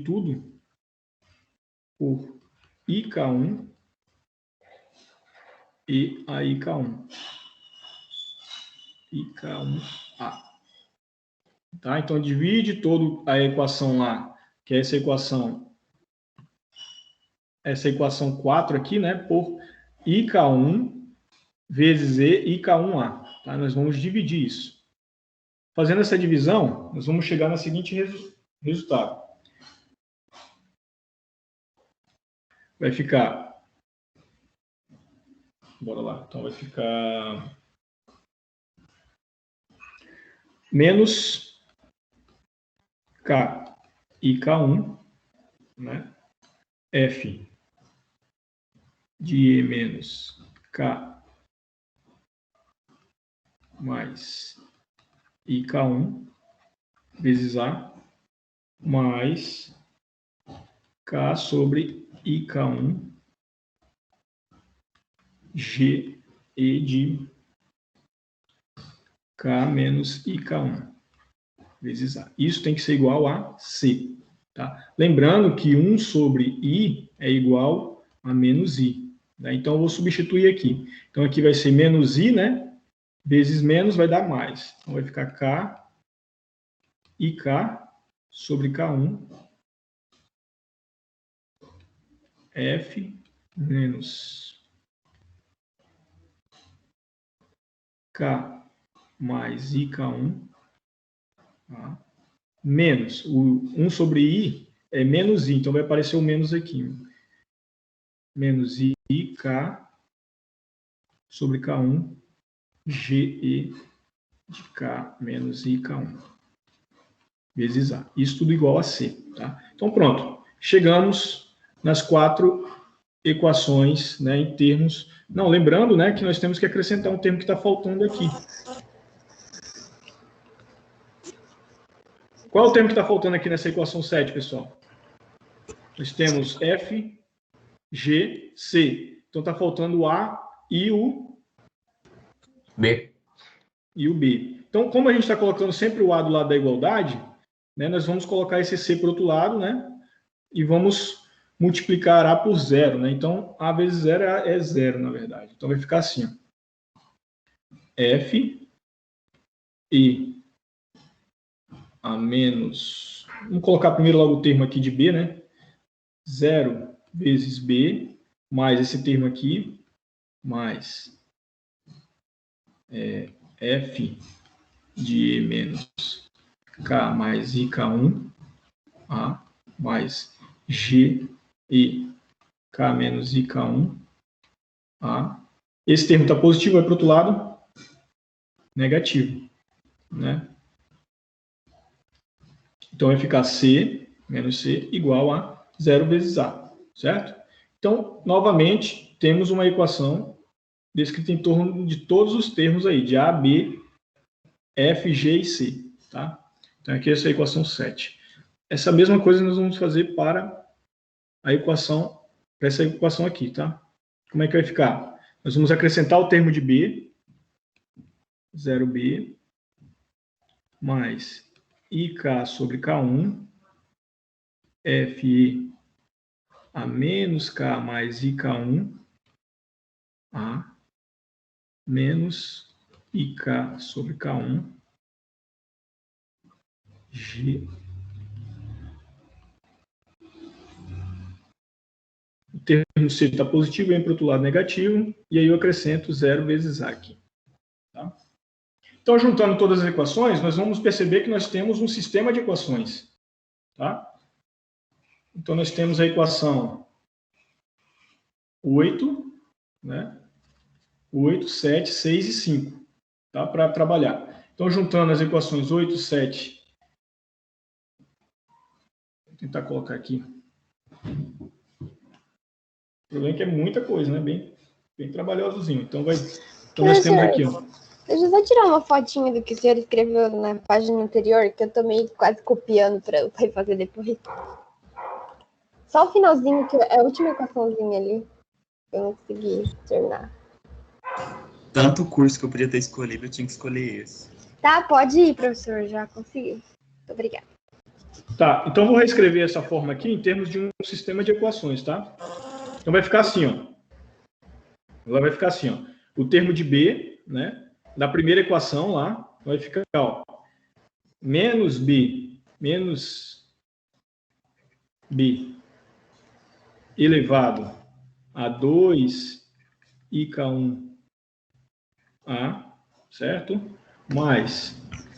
tudo por IK1 e a IK1. IK1A. Tá? Então, divide toda a equação lá, que é essa equação 4 aqui, né, por IK1 vezes E IK1A. Tá? Nós vamos dividir isso. Fazendo essa divisão, nós vamos chegar no seguinte resultado. Vai ficar... Bora lá. Então, vai ficar... menos K IK1, né? F de E menos K mais IK1 vezes A mais K sobre IK1 G E de K menos IK1 vezes A. Isso tem que ser igual a C. Tá? Lembrando que 1 sobre I é igual a menos I. Né? Então, eu vou substituir aqui. Então, aqui vai ser menos I, né? Vezes menos vai dar mais. Então, vai ficar K IK sobre K1 F menos K mais IK1 tá? Menos o 1 sobre I é menos I, então vai aparecer o menos aqui. Menos IK sobre K1 GE de K menos IK1 vezes A. Isso tudo igual a C. Tá? Então pronto, chegamos nas 4 equações, né, em termos... Não, lembrando, né, que nós temos que acrescentar um termo que está faltando aqui. Qual é o termo que está faltando aqui nessa equação 7, pessoal? Nós temos F, G, C. Então está faltando o A e o B. E o B. Então, como a gente está colocando sempre o A do lado da igualdade, né, nós vamos colocar esse C para o outro lado, né, e vamos multiplicar A por zero. Né? Então, A vezes zero é zero, na verdade. Então, vai ficar assim. Ó. F e a menos... Vamos colocar primeiro logo o termo aqui de B, né? 0 vezes B, mais esse termo aqui, mais F de E menos K mais IK1, A, mais G e K menos IK1, A. Esse termo está positivo, vai para o outro lado, negativo, né? Então, vai ficar C menos C igual a 0 vezes A, certo? Então, novamente, temos uma equação descrita em torno de todos os termos aí, de A, B, F, G e C, tá? Então, aqui essa é a equação 7. Essa mesma coisa nós vamos fazer para essa equação aqui, tá? Como é que vai ficar? Nós vamos acrescentar o termo de B, 0B, mais IK sobre K1, FE a menos K mais IK1, A, menos IK sobre K1, G. O termo C está positivo, vem para o outro lado negativo, e aí eu acrescento 0 vezes A aqui. Tá? Então, juntando todas as equações, nós vamos perceber que nós temos um sistema de equações. Tá? Então, nós temos a equação 8, né? 8, 7, 6 e 5, tá? Para trabalhar. Então, juntando as equações 8, 7 tentar colocar aqui. O problema é que é muita coisa, né? Bem trabalhosozinho. Então, nós temos aqui, ó. Deixa eu só tirar uma fotinha do que o senhor escreveu na página anterior, que eu tô meio quase copiando para fazer depois. Só o finalzinho, que é a última equaçãozinha ali. Eu não consegui terminar. Tanto curso que eu podia ter escolhido, eu tinha que escolher esse. Tá, pode ir, professor, já consegui. Muito obrigada. Tá, então vou reescrever essa forma aqui em termos de um sistema de equações, tá? Então vai ficar assim, ó. Ela vai ficar assim, ó. O termo de B, né? Da primeira equação lá, vai ficar, ó. Menos B elevado a 2ik1a, certo? Mais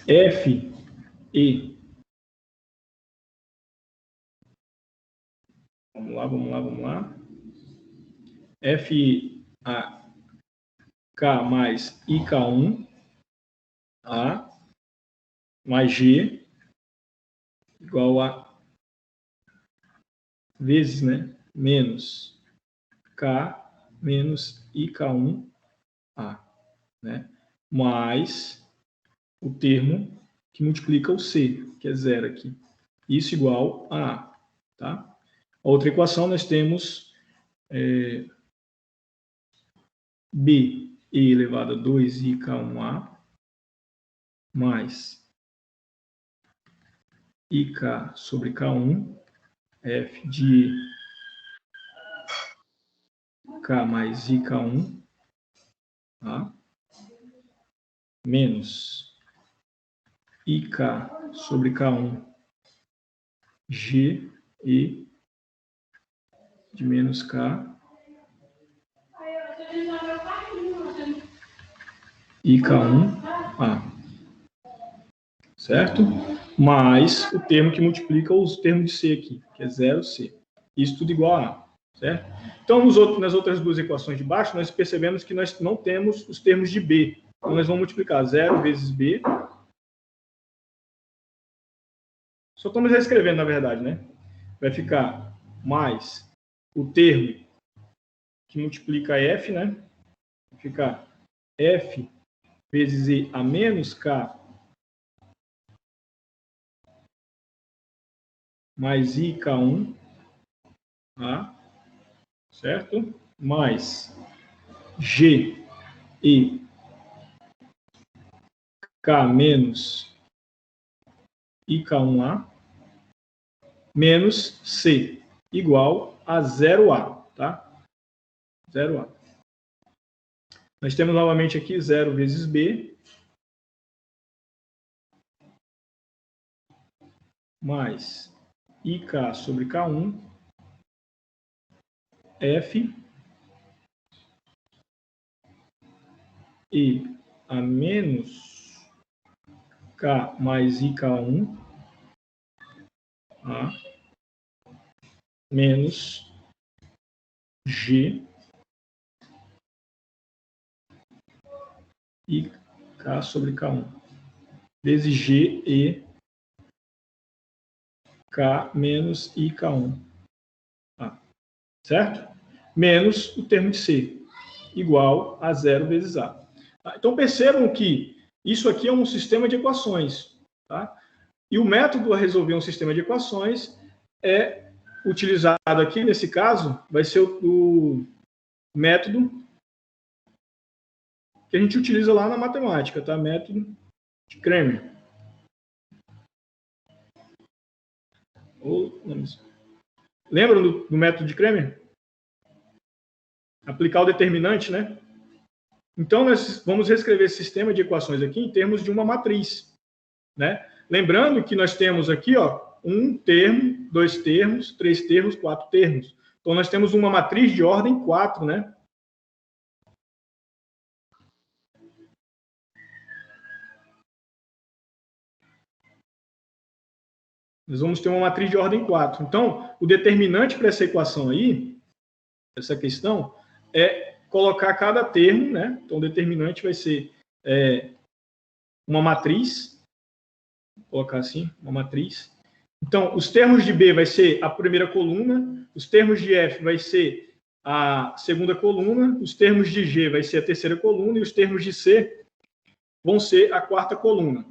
F e. Vamos lá. F a K mais ik1 a mais G igual a vezes, né? Menos K menos ik1 a, né? Mais o termo que multiplica o C, que é zero aqui. Isso igual a A, tá? A outra equação nós temos B e elevado a 2ik1a mais ik sobre k1, f de k mais ik1, tá? Menos ik sobre k1, g e de menos k ik1a, certo? Mais o termo que multiplica os termos de C aqui, que é 0C. Isso tudo igual a A, certo? Então, nas outras duas equações de baixo, nós percebemos que nós não temos os termos de B. Então, nós vamos multiplicar 0 vezes B. Só estamos reescrevendo, na verdade, né? Vai ficar mais o termo que multiplica F, né? Vai ficar F vezes E a menos K mais ik1, tá? Certo? Mais G e K menos ik1a menos C igual a 0A, tá? 0A. Nós temos novamente aqui 0 vezes B mais ik sobre k1 f e a menos k mais ik1 a menos g ik sobre k1 vezes g e K menos ik1, tá? Certo? Menos o termo de C, igual a 0 vezes A. Tá? Então, percebam que isso aqui é um sistema de equações, tá? E o método a resolver um sistema de equações é utilizado aqui, nesse caso, vai ser o método que a gente utiliza lá na matemática, tá? Método de Cramer. Lembram do método de Cramer? Aplicar o determinante, né? Então, nós vamos reescrever esse sistema de equações aqui em termos de uma matriz, né? Lembrando que nós temos aqui, ó, um termo, dois termos, três termos, quatro termos. Então, nós temos uma matriz de ordem 4, né? Nós vamos ter uma matriz de ordem 4. Então, o determinante para essa equação aí, essa questão, é colocar cada termo, né? Então, o determinante vai ser uma matriz, vou colocar assim, uma matriz, Então, os termos de B vai ser a primeira coluna, os termos de F vai ser a segunda coluna, os termos de G vai ser a terceira coluna e os termos de C vão ser a quarta coluna.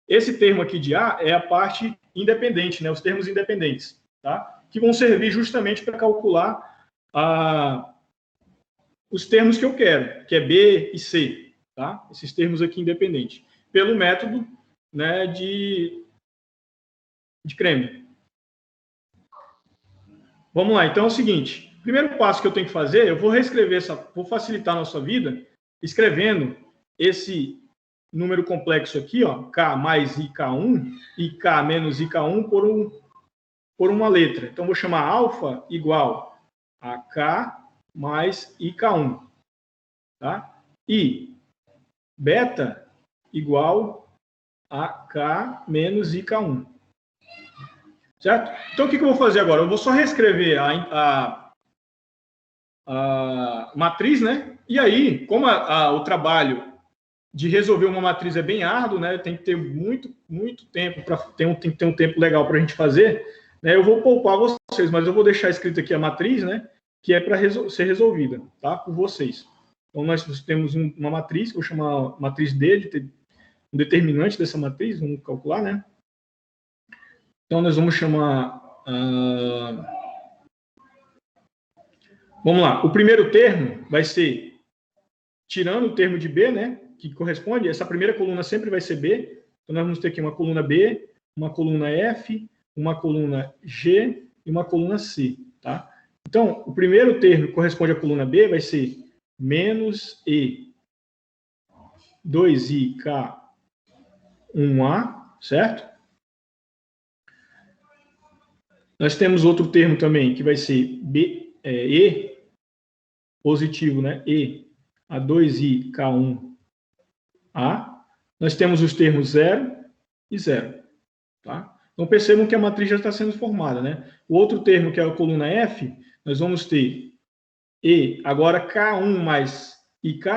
Esse termo aqui de A é a parte independente, né? Os termos independentes, tá? Que vão servir justamente para calcular os termos que eu quero, que é B e C, tá? Esses termos aqui independentes, pelo método, né, de Cramer. Vamos lá, então é o seguinte, o primeiro passo que eu tenho que fazer, eu vou reescrever vou facilitar a nossa vida, escrevendo esse número complexo aqui, ó, K mais IK1 e K menos IK1 por uma letra. Então, vou chamar alfa igual a K mais IK1, tá? E beta igual a K menos IK1. Certo? Então, o que eu vou fazer agora? Eu vou só reescrever a matriz, né? E aí, como o trabalho de resolver uma matriz é bem árduo, né? Tem que ter muito tempo, tem que ter um tempo legal para a gente fazer, né? Eu vou poupar vocês, mas eu vou deixar escrito aqui a matriz, né? Que é para ser resolvida, tá? Por vocês. Então, nós temos uma matriz, que eu vou chamar matriz D, um determinante dessa matriz, vamos calcular, né? Então, nós vamos chamar... Vamos lá. O primeiro termo vai ser, tirando o termo de B, né? Que corresponde, essa primeira coluna sempre vai ser B. Então, nós vamos ter aqui uma coluna B, uma coluna F, uma coluna G e uma coluna C, tá? Então, o primeiro termo que corresponde à coluna B vai ser menos E 2IK 1A, certo? Nós temos outro termo também, que vai ser E positivo, né? E a 2IK1A. Nós temos os termos 0 e 0, tá? Então, percebam que a matriz já está sendo formada, né? O outro termo, que é a coluna F, nós vamos ter E, agora K1 mais IK,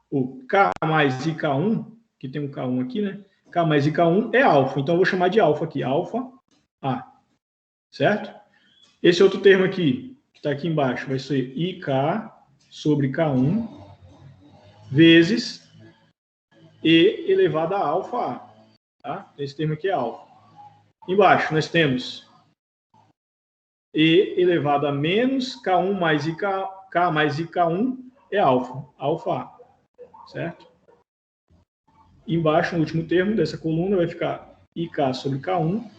ou K mais IK1, que tem um K1 aqui, né? K mais IK1 é alfa, então eu vou chamar de alfa aqui, alfa A, certo? Esse outro termo aqui, que está aqui embaixo, vai ser IK sobre K1 vezes E elevado a alfa A, tá? Esse termo aqui é alfa. Embaixo nós temos E elevado a menos K1 mais IK, K mais IK1 é alfa, alfa A, certo? Embaixo, no último termo dessa coluna, vai ficar IK sobre K1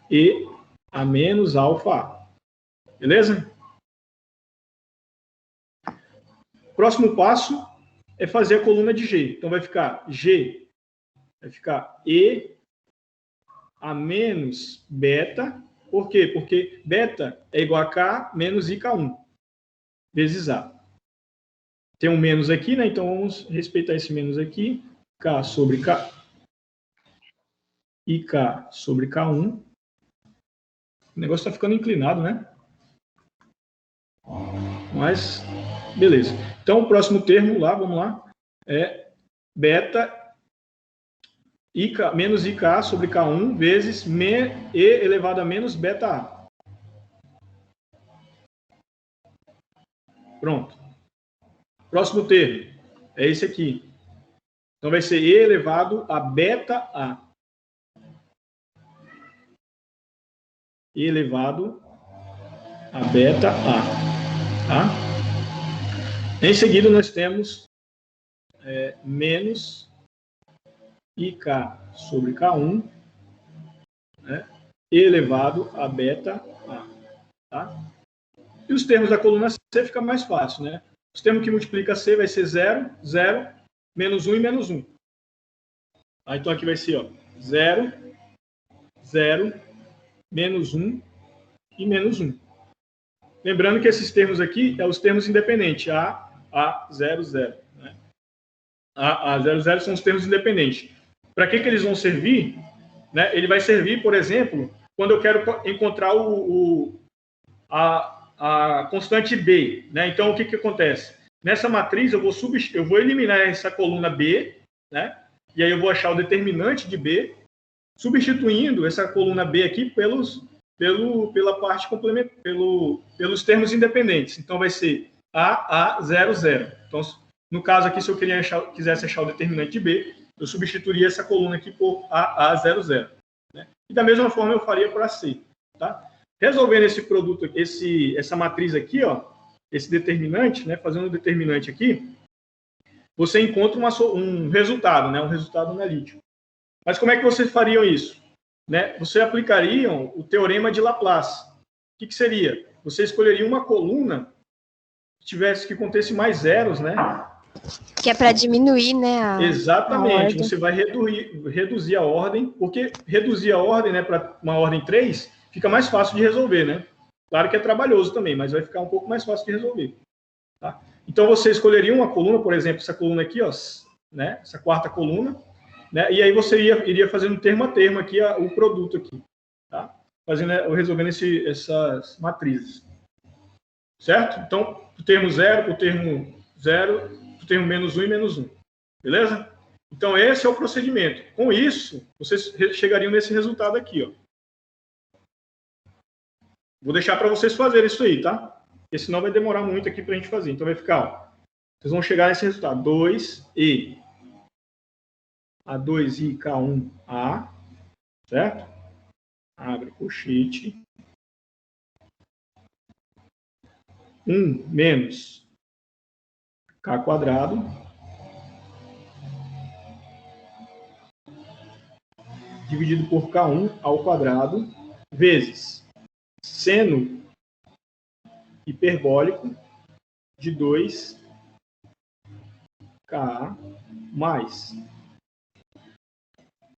E a menos alfa A. Beleza? Próximo passo é fazer a coluna de G. Então, vai ficar G, vai ficar E a menos beta. Por quê? Porque beta é igual a K menos IK1 vezes A. Tem um menos aqui, né? Então, vamos respeitar esse menos aqui. K sobre K. IK sobre K1. O negócio está ficando inclinado, né? Mas, beleza. Então, o próximo termo lá, vamos lá, é beta IK, menos IK sobre K1 vezes E elevado a menos beta A. Pronto. Próximo termo é esse aqui. Então, vai ser E elevado a beta A. E elevado a beta A. Tá? Em seguida, nós temos menos IK sobre K1, né, elevado a beta A. Tá? E os termos da coluna C fica mais fácil, né? Os termos que multiplica C vai ser 0, 0, menos 1 e menos 1. Tá? Então, aqui vai ser, ó, 0, 0, menos 1 e menos 1. Lembrando que esses termos aqui são os termos independentes. A, 0, 0. Né? A, 0, 0 são os termos independentes. Para que eles vão servir? Né? Ele vai servir, por exemplo, quando eu quero encontrar a constante B. Né? Então, o que acontece? Nessa matriz, eu vou eliminar essa coluna B, né? E aí eu vou achar o determinante de B. substituindo essa coluna B aqui pela parte complementar, pelos termos independentes. Então, vai ser AA00. Então, no caso aqui, se eu quisesse achar o determinante de B, eu substituiria essa coluna aqui por AA00. Né? E da mesma forma, eu faria para C. Tá? Resolvendo esse produto, essa matriz aqui, ó, esse determinante, né, fazendo um determinante aqui, você encontra um resultado, né, um resultado analítico. Mas como é que vocês fariam isso? Né? Você aplicariam o teorema de Laplace. O que seria? Você escolheria uma coluna que contesse mais zeros, né? Que é para diminuir, né? Exatamente. Você vai reduzir a ordem, porque reduzir a ordem, né, para uma ordem 3 fica mais fácil de resolver, né? Claro que é trabalhoso também, mas vai ficar um pouco mais fácil de resolver. Tá? Então, você escolheria uma coluna, por exemplo, essa coluna aqui, ó, né? Essa quarta coluna, né? E aí você iria fazendo termo a termo aqui o produto aqui, tá? Resolvendo essas matrizes. Certo? Então, o termo 0, o termo 0, o termo menos 1 e menos 1. Beleza? Então, esse é o procedimento. Com isso, vocês chegariam nesse resultado aqui, ó. Vou deixar para vocês fazerem isso aí, tá? Porque senão vai demorar muito aqui para a gente fazer. Então, vai ficar, ó. Vocês vão chegar nesse resultado. 2E. A2I, K1A. Certo? Abre colchete. 1 menos K quadrado dividido por K1 ao quadrado vezes seno hiperbólico de 2K mais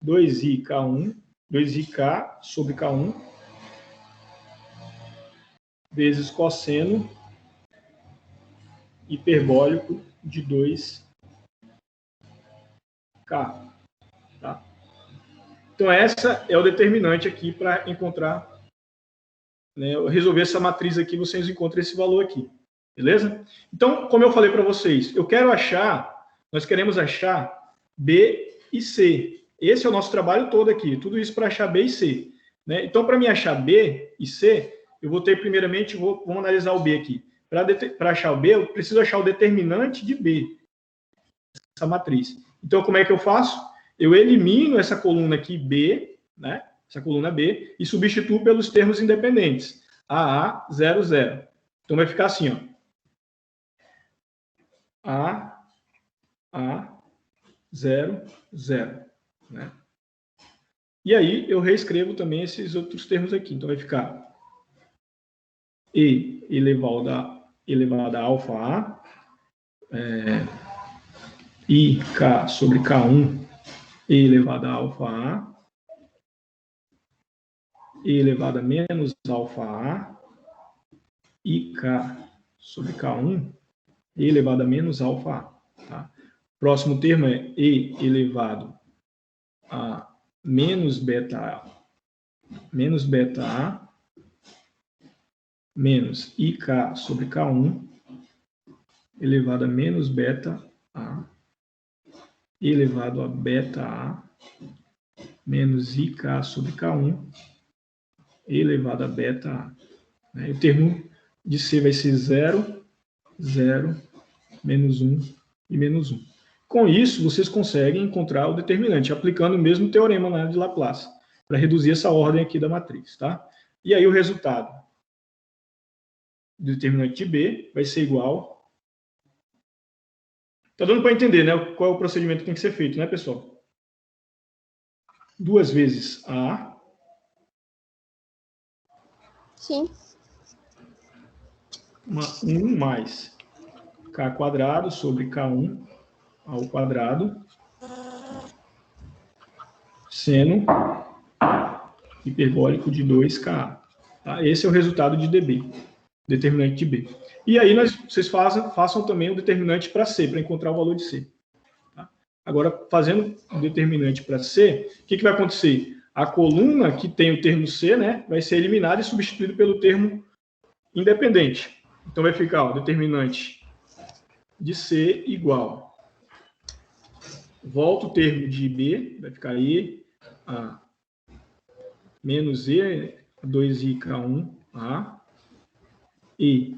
2iK1, 2iK sobre K1 vezes cosseno hiperbólico de 2K. Tá? Então, essa é o determinante aqui para encontrar, né, resolver essa matriz aqui, vocês encontram esse valor aqui. Beleza? Então, como eu falei para vocês, nós queremos achar B e C. Esse é o nosso trabalho todo aqui, tudo isso para achar B e C. Né? Então, para mim achar B e C, eu vou ter primeiramente, vamos analisar o B aqui. Para achar o B, eu preciso achar o determinante de B, essa matriz. Então, como é que eu faço? Eu elimino essa coluna aqui, B, né? Essa coluna B, e substituo pelos termos independentes. AA00. Então, vai ficar assim, ó. AA00. Né? E aí, eu reescrevo também esses outros termos aqui. Então, vai ficar E elevado a alfa A, IK sobre K1, E elevado a alfa A, E elevado a menos alfa A, IK sobre K1, E elevado a menos alfa A. Tá? Próximo termo é E elevado a menos beta A, menos IK sobre K1, elevado a menos beta A, elevado a beta A, menos IK sobre K1, elevado a beta A. Né? O termo de C vai ser 0, 0, menos 1 e menos 1. Com isso, vocês conseguem encontrar o determinante, aplicando o mesmo teorema, né, de Laplace, para reduzir essa ordem aqui da matriz. Tá? E aí o resultado do determinante de B vai ser igual... Está dando para entender, né, qual é o procedimento que tem que ser feito, né, pessoal? 2 vezes A. Sim. 1 mais K quadrado sobre K1 ao quadrado, seno hiperbólico de 2K. Tá? Esse é o resultado de DB, determinante de B. E aí vocês façam também o determinante para C, para encontrar o valor de C. Tá? Agora, fazendo o determinante para C, o que vai acontecer? A coluna que tem o termo C, né, vai ser eliminada e substituída pelo termo independente. Então, vai ficar o determinante de C igual. Volta o termo de B, vai ficar E, A, menos E A2IK1A e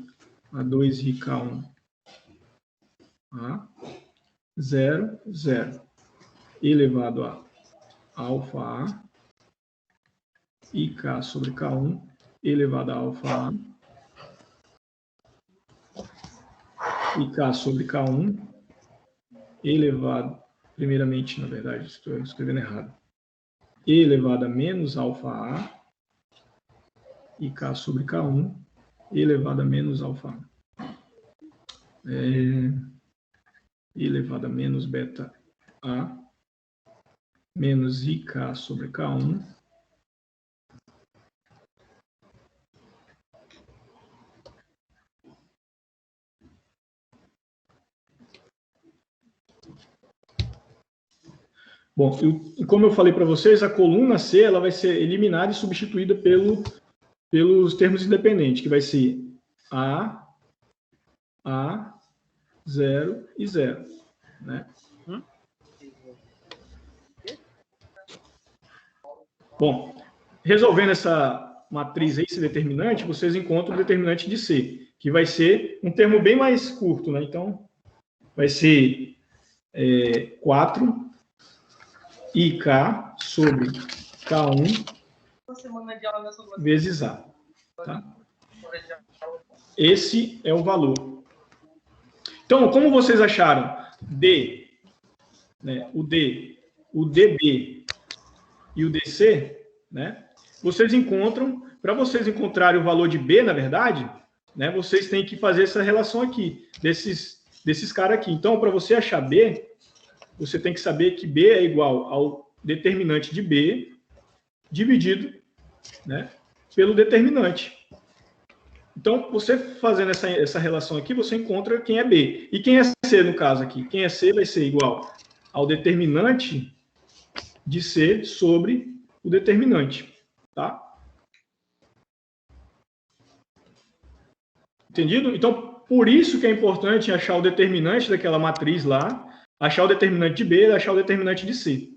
A2IK1A 0, 0 elevado a alfa A e K sobre K1 elevado a alfa A e K sobre K1 elevado, primeiramente, na verdade, estou escrevendo errado, E elevado a menos alfa A e K sobre K1 elevado a menos alfa A. E elevado a menos beta A menos IK sobre K1 Bom, como eu falei para vocês, a coluna C ela vai ser eliminada e substituída pelos termos independentes, que vai ser A, 0 e 0. Né? Bom, resolvendo essa matriz aí, esse determinante, vocês encontram o determinante de C, que vai ser um termo bem mais curto. Né? Então, vai ser 4 IK sobre K1 vezes A. Tá? Esse é o valor. Então, como vocês acharam D, né, o D, o DB e o DC, né, vocês encontram, para vocês encontrarem o valor de B, na verdade, né, vocês têm que fazer essa relação aqui, desses caras aqui. Então, para você achar B, você tem que saber que B é igual ao determinante de B dividido, né, pelo determinante. Então, você fazendo essa relação aqui, você encontra quem é B. E quem é C, no caso aqui? Quem é C vai ser igual ao determinante de C sobre o determinante. Tá? Entendido? Então, por isso que é importante achar o determinante daquela matriz lá, achar o determinante de B e achar o determinante de C.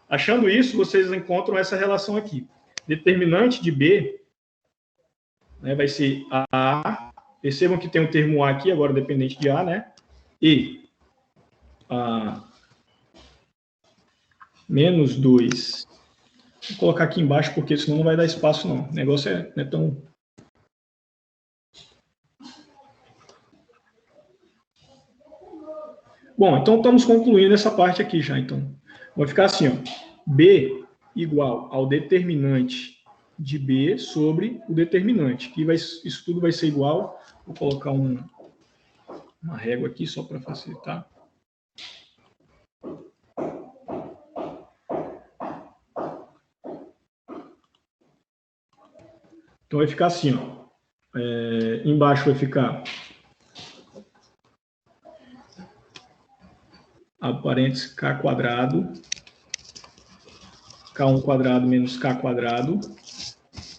Achando isso, vocês encontram essa relação aqui. Determinante de B, né, vai ser A. Percebam que tem um termo A aqui, agora dependente de A, né? E menos 2. Vou colocar aqui embaixo, porque senão não vai dar espaço, não. O negócio não é tão... Bom, então estamos concluindo essa parte aqui já. Então, vai ficar assim, ó. B igual ao determinante de B sobre o determinante. Que isso tudo vai ser igual. Vou colocar uma régua aqui só para facilitar. Então vai ficar assim, ó. Embaixo vai ficar a parênteses K quadrado, K1 quadrado menos K quadrado,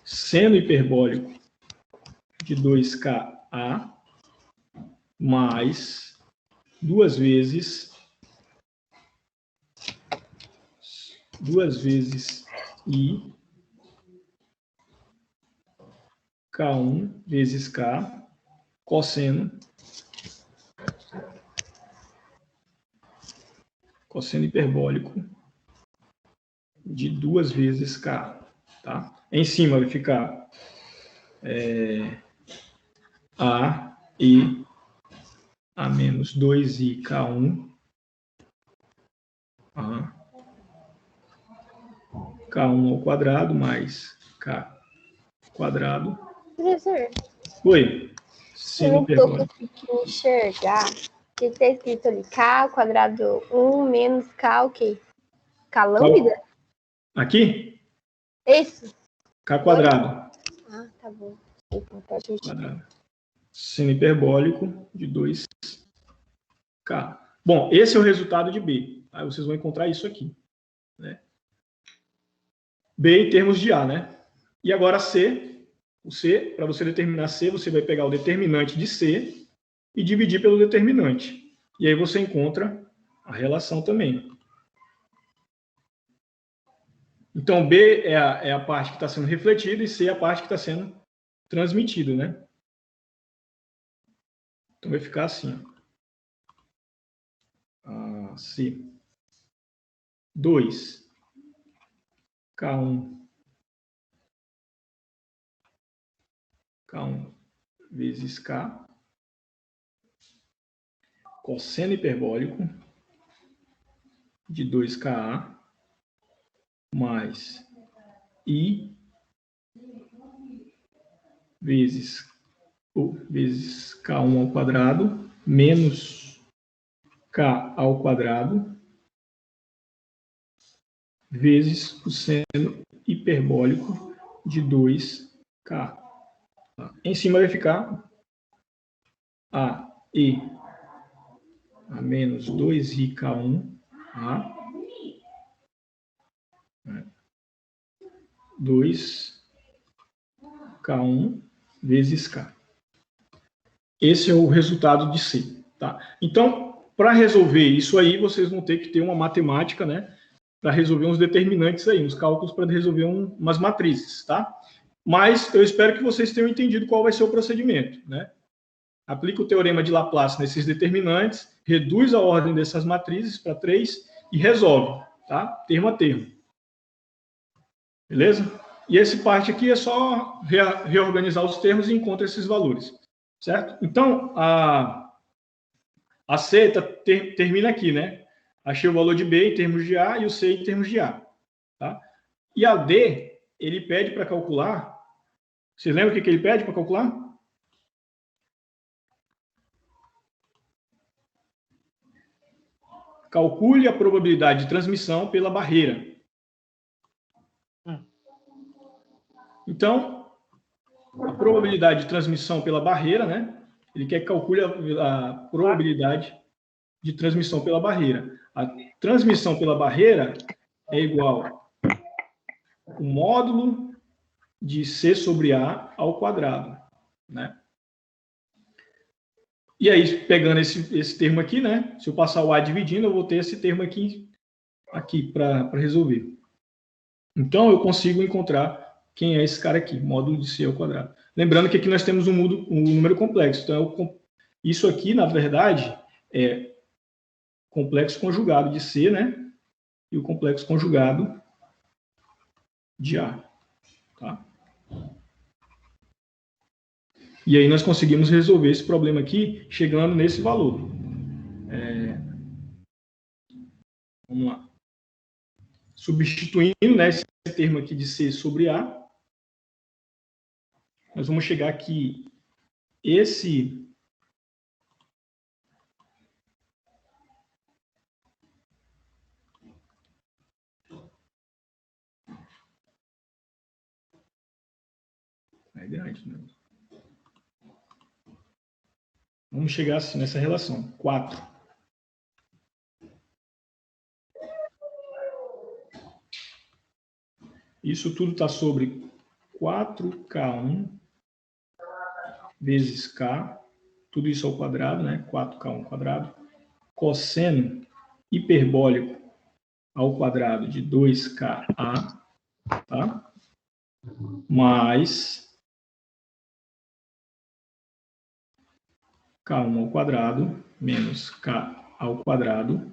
seno hiperbólico de 2KA, mais 2 vezes I, K1 vezes K, cosseno hiperbólico de 2 vezes K. Tá? Em cima vai ficar A menos 2i K1, K1 ao quadrado mais K quadrado. Professor, Oi. eu não estou conseguindo enxergar. O que está escrito ali? K quadrado 1 menos K o quê? K lambda? Aqui? Isso. K quadrado. Ah, tá bom. Pode quadrado. Seno hiperbólico de 2K. Bom, esse é o resultado de B. Aí vocês vão encontrar isso aqui. Né? B em termos de A, né? E agora C. O C, para você determinar C, você vai pegar o determinante de C e dividir pelo determinante. E aí você encontra a relação também. Então, B é a parte que está sendo refletida e C é a parte que está sendo transmitida, né? Então, vai ficar assim. C. 2. K1. K1 vezes K. Cosseno hiperbólico de 2KA mais I vezes K1 ao quadrado menos K ao quadrado vezes o seno hiperbólico de 2K. Em cima vai ficar AE a menos 2IK1 A 2K1 vezes K. Esse é o resultado de C. Tá? Então, para resolver isso aí, vocês vão ter que ter uma matemática, né? Para resolver uns determinantes aí, uns cálculos para resolver umas matrizes, tá? Mas eu espero que vocês tenham entendido qual vai ser o procedimento, né? Aplica o teorema de Laplace nesses determinantes, reduz a ordem dessas matrizes para 3 e resolve, tá? Termo a termo. Beleza? E esse parte aqui é só reorganizar os termos e encontra esses valores, certo? Então, a C termina aqui, né? Achei o valor de B em termos de A e o C em termos de A, tá? E a D, ele pede para calcular. Vocês lembram o que ele pede para calcular? Calcule a probabilidade de transmissão pela barreira. Então, a probabilidade de transmissão pela barreira, né? Ele quer que calcule a probabilidade de transmissão pela barreira. A transmissão pela barreira é igual ao módulo de C sobre A ao quadrado, né? E aí, pegando esse termo aqui, né? Se eu passar o A dividindo, eu vou ter esse termo aqui para resolver. Então, eu consigo encontrar quem é esse cara aqui, módulo de C ao quadrado. Lembrando que aqui nós temos um número complexo. Então, isso aqui, na verdade, é complexo conjugado de C, né? E o complexo conjugado de A. Tá? E aí nós conseguimos resolver esse problema aqui, chegando nesse valor. Vamos lá. Substituindo, né, esse termo aqui de C sobre A, nós vamos chegar aqui, esse é grande, né? Vamos chegar assim nessa relação, 4. Isso tudo está sobre 4K1 vezes K, tudo isso ao quadrado, né? 4K1 quadrado, cosseno hiperbólico ao quadrado de 2KA, tá? Mais K1 ao quadrado menos K ao quadrado,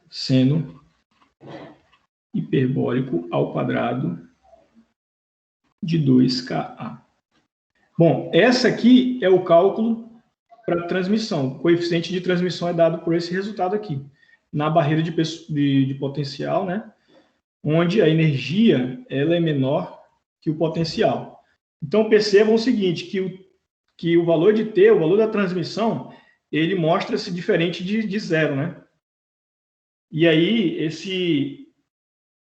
seno hiperbólico ao quadrado de 2KA. Bom, essa aqui é o cálculo para transmissão. O coeficiente de transmissão é dado por esse resultado aqui, na barreira de potencial, né? Onde a energia ela é menor que o potencial. Então, percebam o seguinte, que o valor de T, o valor da transmissão, ele mostra-se diferente de zero, né? E aí,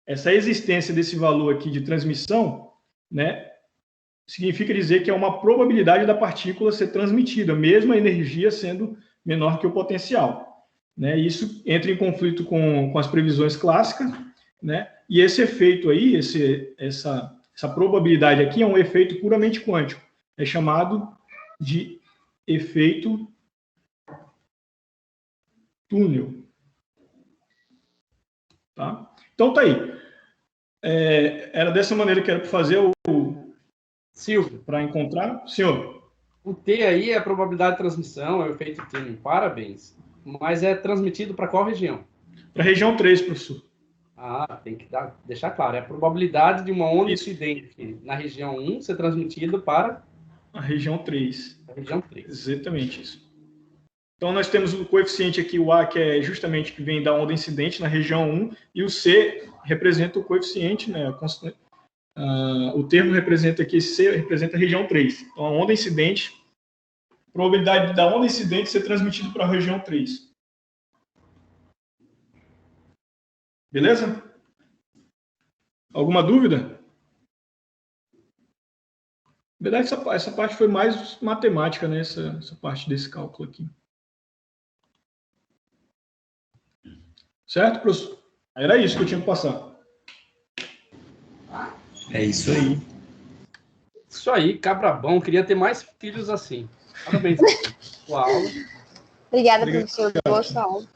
essa existência desse valor aqui de transmissão, né, significa dizer que é uma probabilidade da partícula ser transmitida, mesmo a energia sendo menor que o potencial, né? Isso entra em conflito com as previsões clássicas, né? E esse efeito aí, essa probabilidade aqui é um efeito puramente quântico, é chamado de efeito túnel. Tá? Então tá aí. Era dessa maneira que era para fazer Silvio, para encontrar? Senhor? o T aí é a probabilidade de transmissão, é o efeito Tillman. Parabéns. Mas é transmitido para qual região? Para a região 3, professor. Tem que deixar claro. É a probabilidade de uma onda Isso. incidente na região 1 ser transmitida para A região 3. a região 3. Exatamente isso. Então, nós temos o coeficiente aqui, o A, que é justamente que vem da onda incidente na região 1, e o C representa o coeficiente, né? O termo representa aqui, C representa a região 3. Então, a onda incidente, probabilidade da onda incidente ser transmitida para a região 3. Beleza? Alguma dúvida? Na verdade, essa parte foi mais matemática, né? Essa parte desse cálculo aqui. Certo, professor? Era isso que eu tinha que passar. É isso aí. Isso aí, cabra bom. Queria ter mais filhos assim. Parabéns pela aula. Obrigada, professor. Boa sua aula.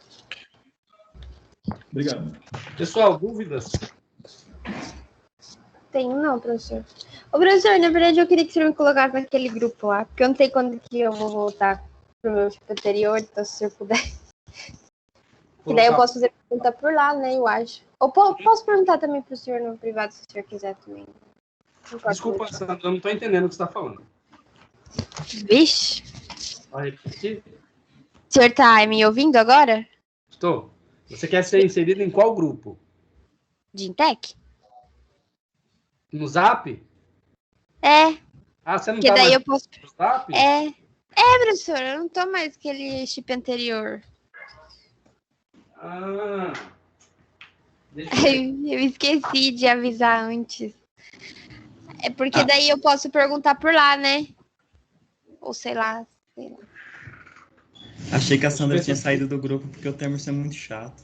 Obrigado. Pessoal, dúvidas? Tenho não, professor. Ô, professor, na verdade eu queria que você me colocasse naquele grupo lá, porque eu não sei quando que eu vou voltar pro meu tipo anterior, então se o senhor puder. E daí eu posso fazer pergunta por lá, né, eu acho. Ou posso perguntar também pro senhor no privado, se o senhor quiser também. Desculpa, Sandra, eu não estou entendendo o que você está falando. Vixe. Vai repetir? O senhor tá me ouvindo agora? Estou. Você quer ser inserido em qual grupo? De Intec? No Zap? É, Você não porque está daí mais eu posso... no Zap? professor, eu não tô mais aquele chip anterior. Deixa eu ver. Eu esqueci de avisar antes. É porque daí eu posso perguntar por lá, né? Ou sei lá. Achei que a Sandra tinha saído do grupo porque o Temerson é muito chato.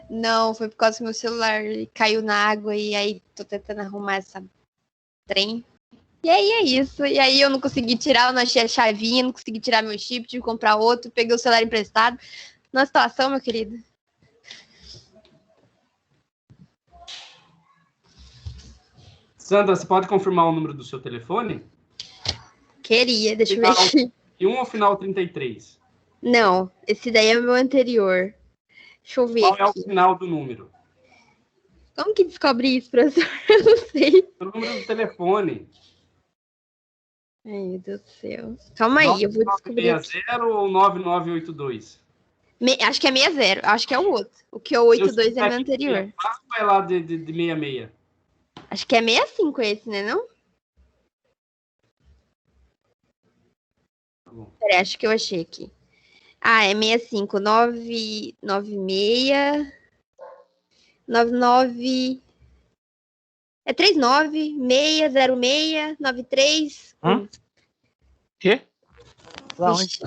Não, foi por causa que meu celular caiu na água e aí tô tentando arrumar essa trem. E aí é isso. E aí eu não consegui tirar, eu não achei a chavinha, não consegui tirar meu chip, tive que comprar outro, peguei o celular emprestado. Na situação, meu querido. Sandra, você pode confirmar o número do seu telefone? Queria, deixa eu ver aqui. E um ao final 33. Não, esse daí é o meu anterior. Deixa eu ver Qual é o aqui. final do número? Como que descobre isso, professor? Eu não sei. O número do telefone. Ai, meu Deus do céu. Calma aí, eu vou descobrir aqui. 60 ou 9982? Acho que é 60, acho que é o outro. O que é o 82 é meu anterior. Vai lá de 66. Acho que é 65 esse, né, não? Tá bom. Peraí, acho que eu achei aqui. É 65, 996, 99, é 39, 606, 93. Quê? Vixe.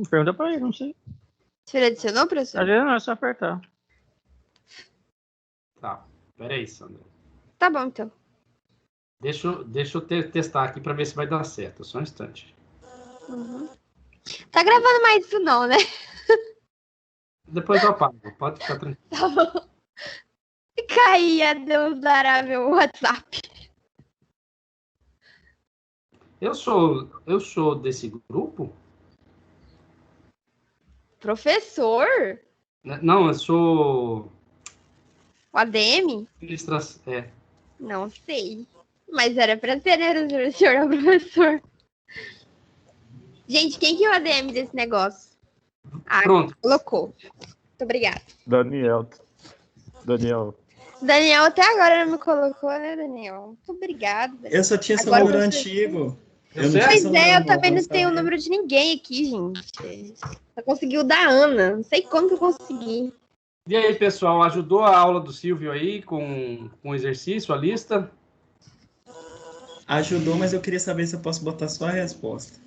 Pergunta pra ele, não sei. Você adicionou, professor? Não, é só apertar. Tá, peraí, Sandra. Tá bom, então. Deixa eu testar aqui para ver se vai dar certo. Só um instante. Uhum. Tá gravando mais isso não, né? Depois eu apago. Pode ficar tranquilo. Tá bom. Caía, Deus dará meu WhatsApp. Eu sou desse grupo? Professor? Não, eu sou... O ADM? Não sei. Mas era pra ser, né? O senhor é o professor. Gente, quem que é o ADM desse negócio? Pronto. Colocou. Muito obrigada. Daniel. Daniel até agora não me colocou, né, Daniel? Muito obrigada. Eu só tinha seu Agora número você- antigo. Pois Pois eu também não tenho o número de ninguém aqui, gente. Só consegui o da Ana. Não sei como que eu consegui. E aí, pessoal, ajudou a aula do Silvio aí com o exercício, a lista? Ajudou, mas eu queria saber se eu posso botar só a resposta.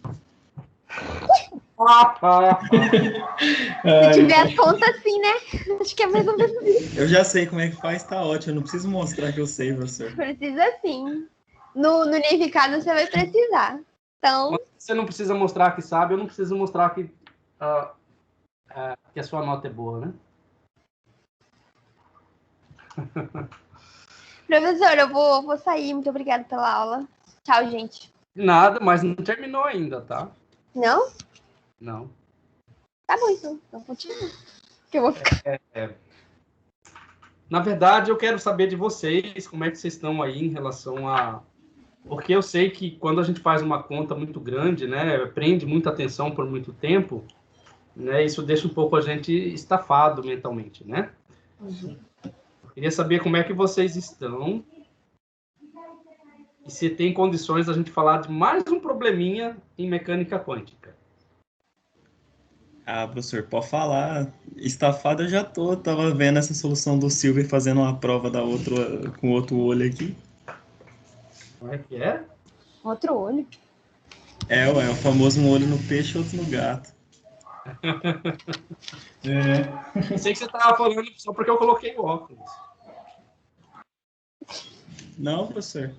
Se tiver a conta assim, né? Acho que é mais ou menos isso. Eu já sei como é que faz, tá ótimo. Eu não preciso mostrar que eu sei, professor. Precisa sim. No unificado você vai precisar. Então, Você não precisa mostrar que sabe, eu não preciso mostrar que que a sua nota é boa, né? Professor, eu vou sair. Muito obrigada pela aula. Tchau, gente. Nada, mas não terminou ainda, tá? Não? Não. Tá bom, então. Então continua. Que eu vou ficar. Na verdade, eu quero saber de vocês, como é que vocês estão aí em relação a... Porque eu sei que quando a gente faz uma conta muito grande, né, prende muita atenção por muito tempo, né, isso deixa um pouco a gente estafado mentalmente, né? Eu queria saber como é que vocês estão e se tem condições da gente falar de mais um probleminha em mecânica quântica. Ah, professor, pode falar. Estafado eu já tô. Tava vendo essa solução do Silver fazendo uma prova da outra com outro olho aqui. Como é que é? Outro olho. Ué, o famoso um olho no peixe e outro no gato. Eu sei que você estava falando só porque eu coloquei o óculos. Não, professor.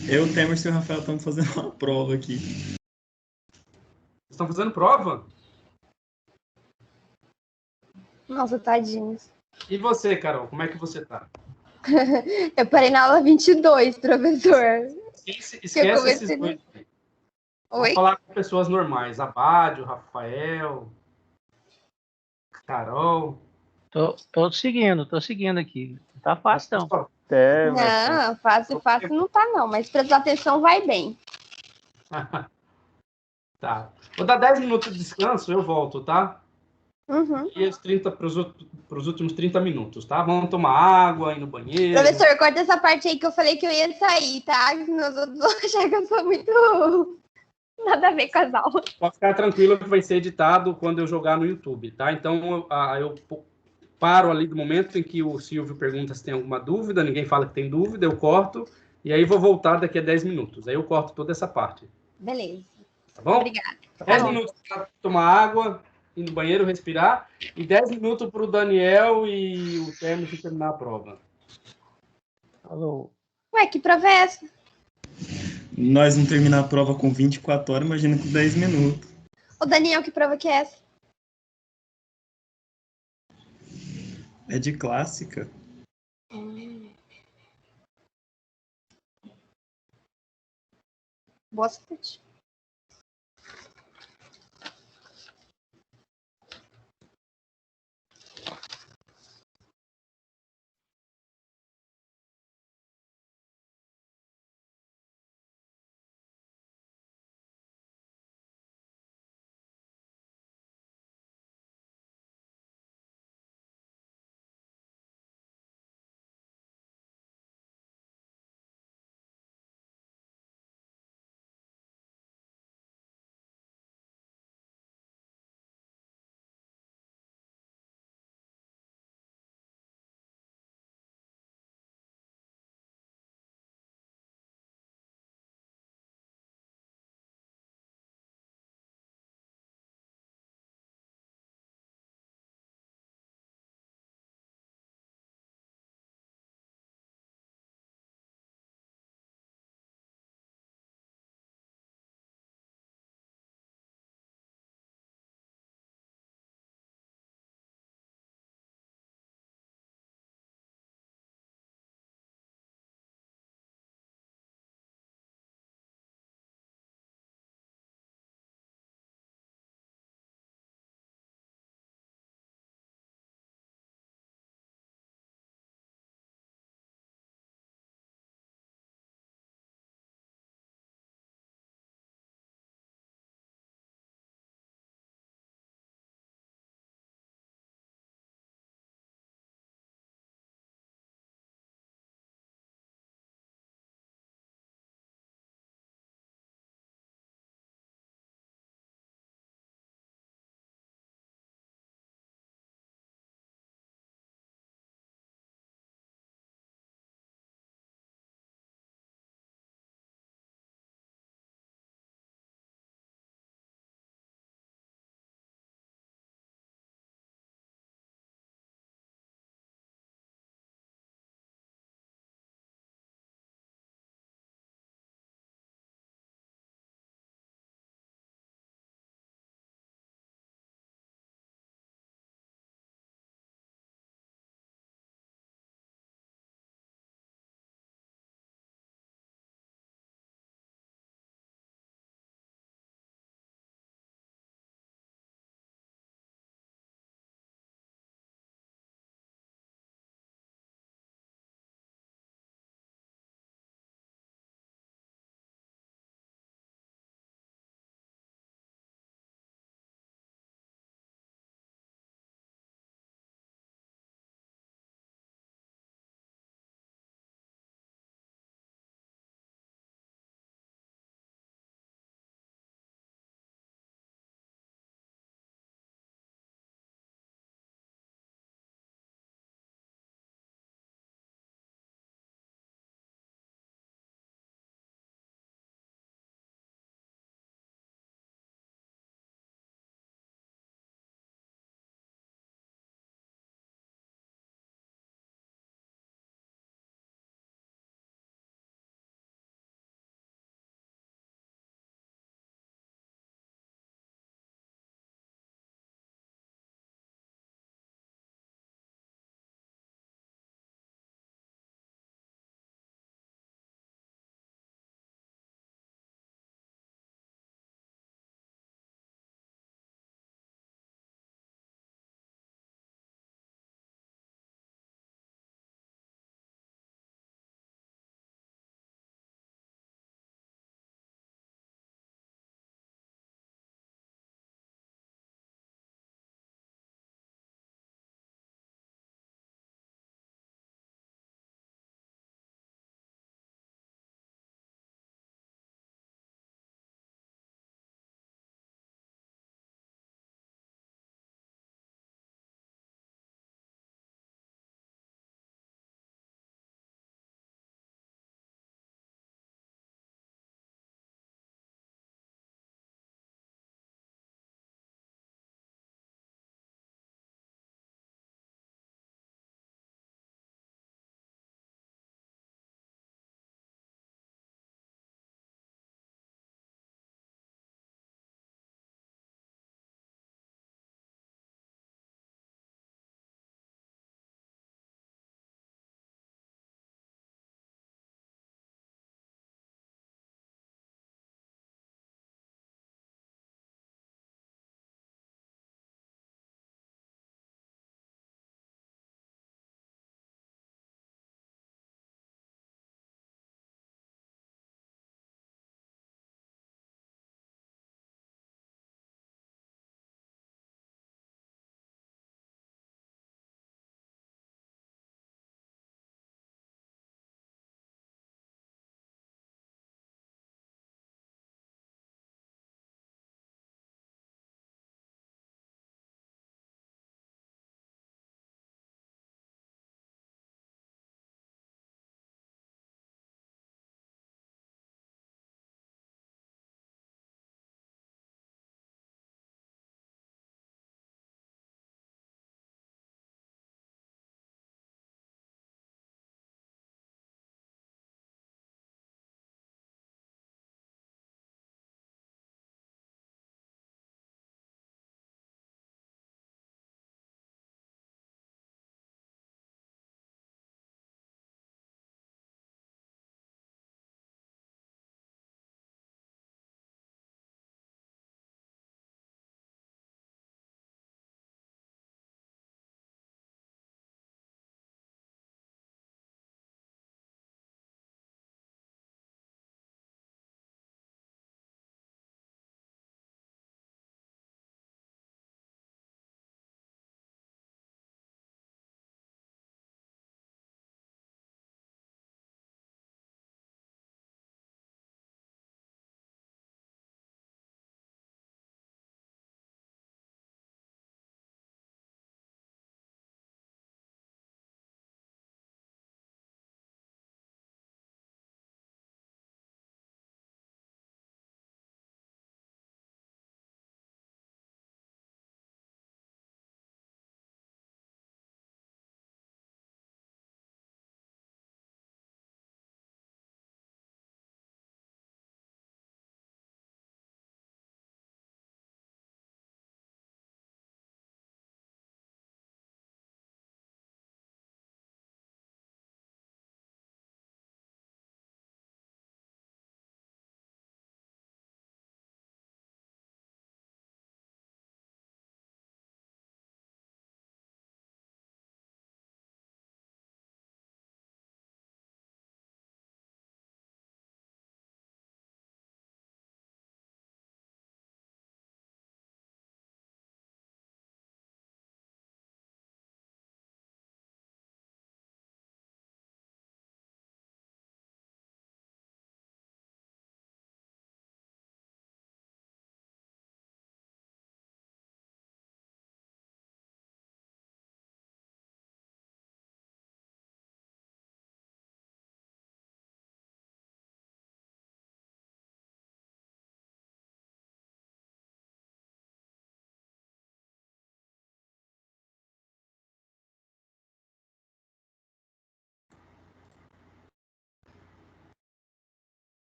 Eu, o Temer e o Rafael estamos fazendo uma prova aqui. Vocês estão fazendo prova? Nossa, tadinhos. E você, Carol, como é que você tá? Eu parei na aula 22, professor. Esquece esses comecei dois. Oi? Vamos falar com pessoas normais. Abádio, Rafael, Carol. Tô seguindo aqui. Não tá fácil, não. Não, fácil não tá, não. Mas prestar atenção vai bem. Tá. Vou dar 10 minutos de descanso, eu volto, tá? Uhum. E os 30 para os últimos 30 minutos, tá? Vamos tomar água, ir no banheiro. Professor, corta essa parte aí que eu falei que eu ia sair, tá? Senão os outros vão achar que eu sou muito... Nada a ver com as aulas. Pode ficar tranquilo que vai ser editado quando eu jogar no YouTube, tá? Então, eu paro ali do momento em que o Silvio pergunta se tem alguma dúvida, ninguém fala que tem dúvida, eu corto, e aí vou voltar daqui a 10 minutos. Aí eu corto toda essa parte. Beleza. Tá bom? Obrigada. 10 bom. minutos para tomar água, ir no banheiro, respirar, e 10 minutos para o Daniel e o Termo terminar a prova. Falou. Ué, que prova é essa? Nós não terminar a prova com 24 horas, imagina com 10 minutos. Ô, Daniel, que prova que é essa? É de clássica. Boa sorte.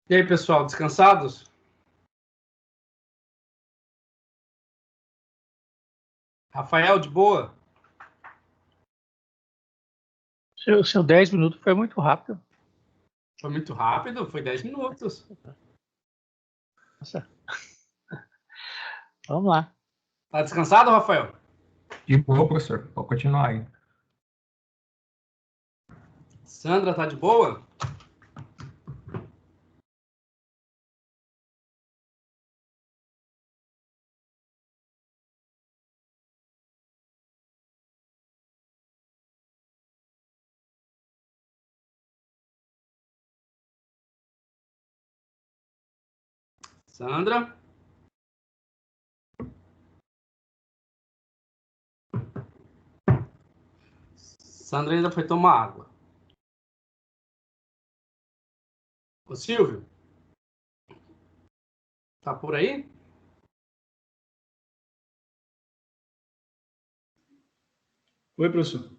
E aí, pessoal, descansados? Rafael, de boa? Seu 10 minutos foi muito rápido. Foi muito rápido, foi 10 minutos. Nossa. Vamos lá. Tá descansado, Rafael? De boa, professor. Pode continuar aí. Sandra, tá de boa? Sandra? Sandra ainda foi tomar água. Ô, Silvio? Tá por aí? Oi, professor.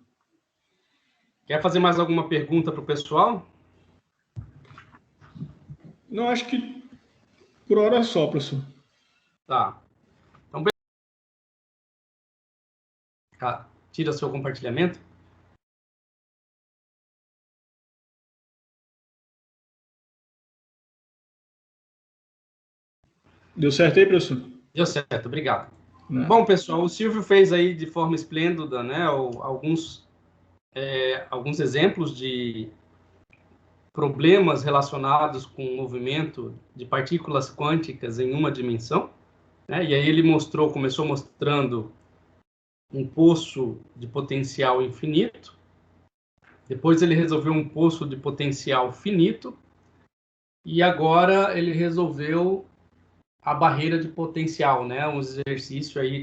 Quer fazer mais alguma pergunta para o pessoal? Não, acho que por hora só, professor. Tá. Então, tira seu compartilhamento. Deu certo aí, professor? Deu certo, obrigado. Bom, pessoal, o Silvio fez aí de forma esplêndida, né, alguns exemplos de problemas relacionados com o movimento de partículas quânticas em uma dimensão, né? E aí ele começou mostrando um poço de potencial infinito, depois ele resolveu um poço de potencial finito, e agora ele resolveu a barreira de potencial, né? Um exercício aí,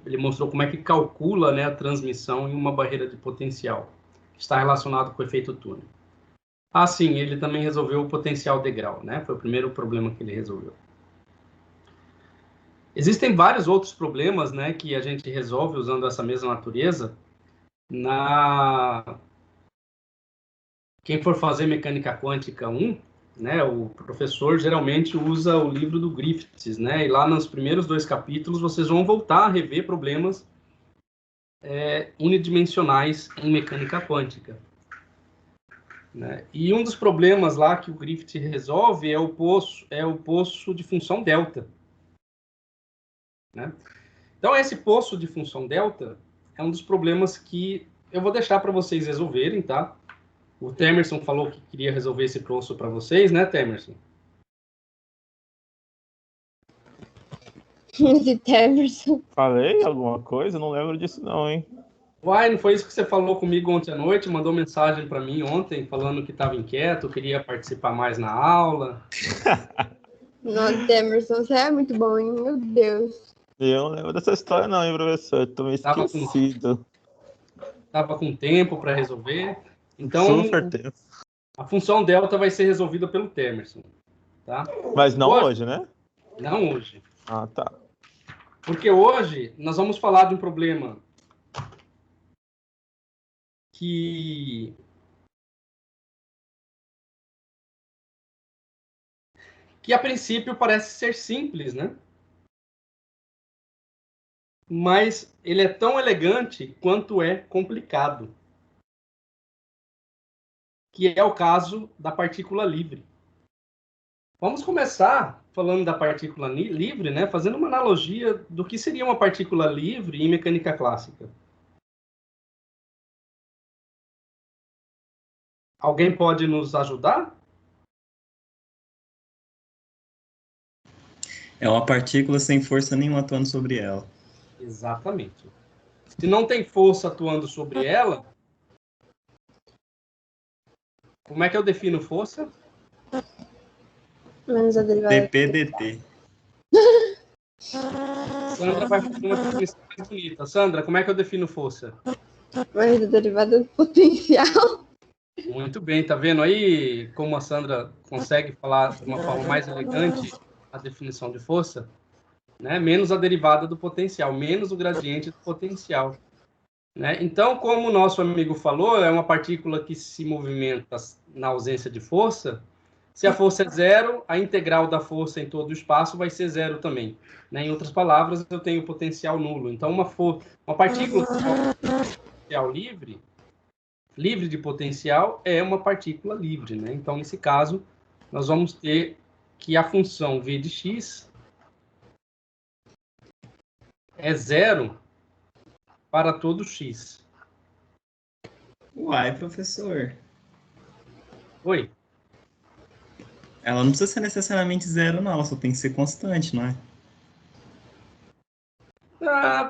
ele mostrou como é que calcula, né, a transmissão em uma barreira de potencial, que está relacionado com o efeito túnel. Ah, sim, ele também resolveu o potencial degrau, né? Foi o primeiro problema que ele resolveu. Existem vários outros problemas, né, que a gente resolve usando essa mesma natureza. Quem for fazer mecânica quântica 1, né, o professor geralmente usa o livro do Griffiths, né? E lá nos primeiros 2 capítulos vocês vão voltar a rever problemas unidimensionais em mecânica quântica. Né? E um dos problemas lá que o Griffith resolve é o poço de função delta. Né? Então, esse poço de função delta é um dos problemas que eu vou deixar para vocês resolverem, tá? O Temerson falou que queria resolver esse poço para vocês, né, Temerson? Esse Temerson. Falei alguma coisa? Não lembro disso não, hein? Uai, não foi isso que você falou comigo ontem à noite? Mandou mensagem para mim ontem, falando que estava inquieto, queria participar mais na aula. Nossa, Temerson, você é muito bom, hein? Meu Deus. Eu não lembro dessa história não, hein, professor? Tô meio esquecido. Tava com tempo para resolver. Então, Super tempo. a função delta vai ser resolvida pelo Temerson. Tá? Mas não hoje, né? Não hoje. Ah, tá. Porque hoje nós vamos falar de um problema que a princípio parece ser simples, né? Mas ele é tão elegante quanto é complicado. Que é o caso da partícula livre. Vamos começar falando da partícula livre, né? Fazendo uma analogia do que seria uma partícula livre em mecânica clássica. Alguém pode nos ajudar? É uma partícula sem força nenhuma atuando sobre ela. Exatamente. Se não tem força atuando sobre ela, como é que eu defino força? Menos a derivada. dp/dt. Sandra vai fazer uma definição mais bonita. Sandra, como é que eu defino força? Menos a derivada do potencial. Muito bem, tá vendo aí como a Sandra consegue falar de uma forma mais elegante a definição de força? Né? Menos a derivada do potencial, menos o gradiente do potencial. Né? Então, como o nosso amigo falou, é uma partícula que se movimenta na ausência de força. Se a força é zero, a integral da força em todo o espaço vai ser zero também. Né? Em outras palavras, eu tenho potencial nulo. Então, uma partícula potencial livre de potencial, é uma partícula livre. Né? Então, nesse caso, nós vamos ter que a função v de x é zero para todo x. Uai, professor. Oi? Ela não precisa ser necessariamente zero, não. Ela só tem que ser constante, não é?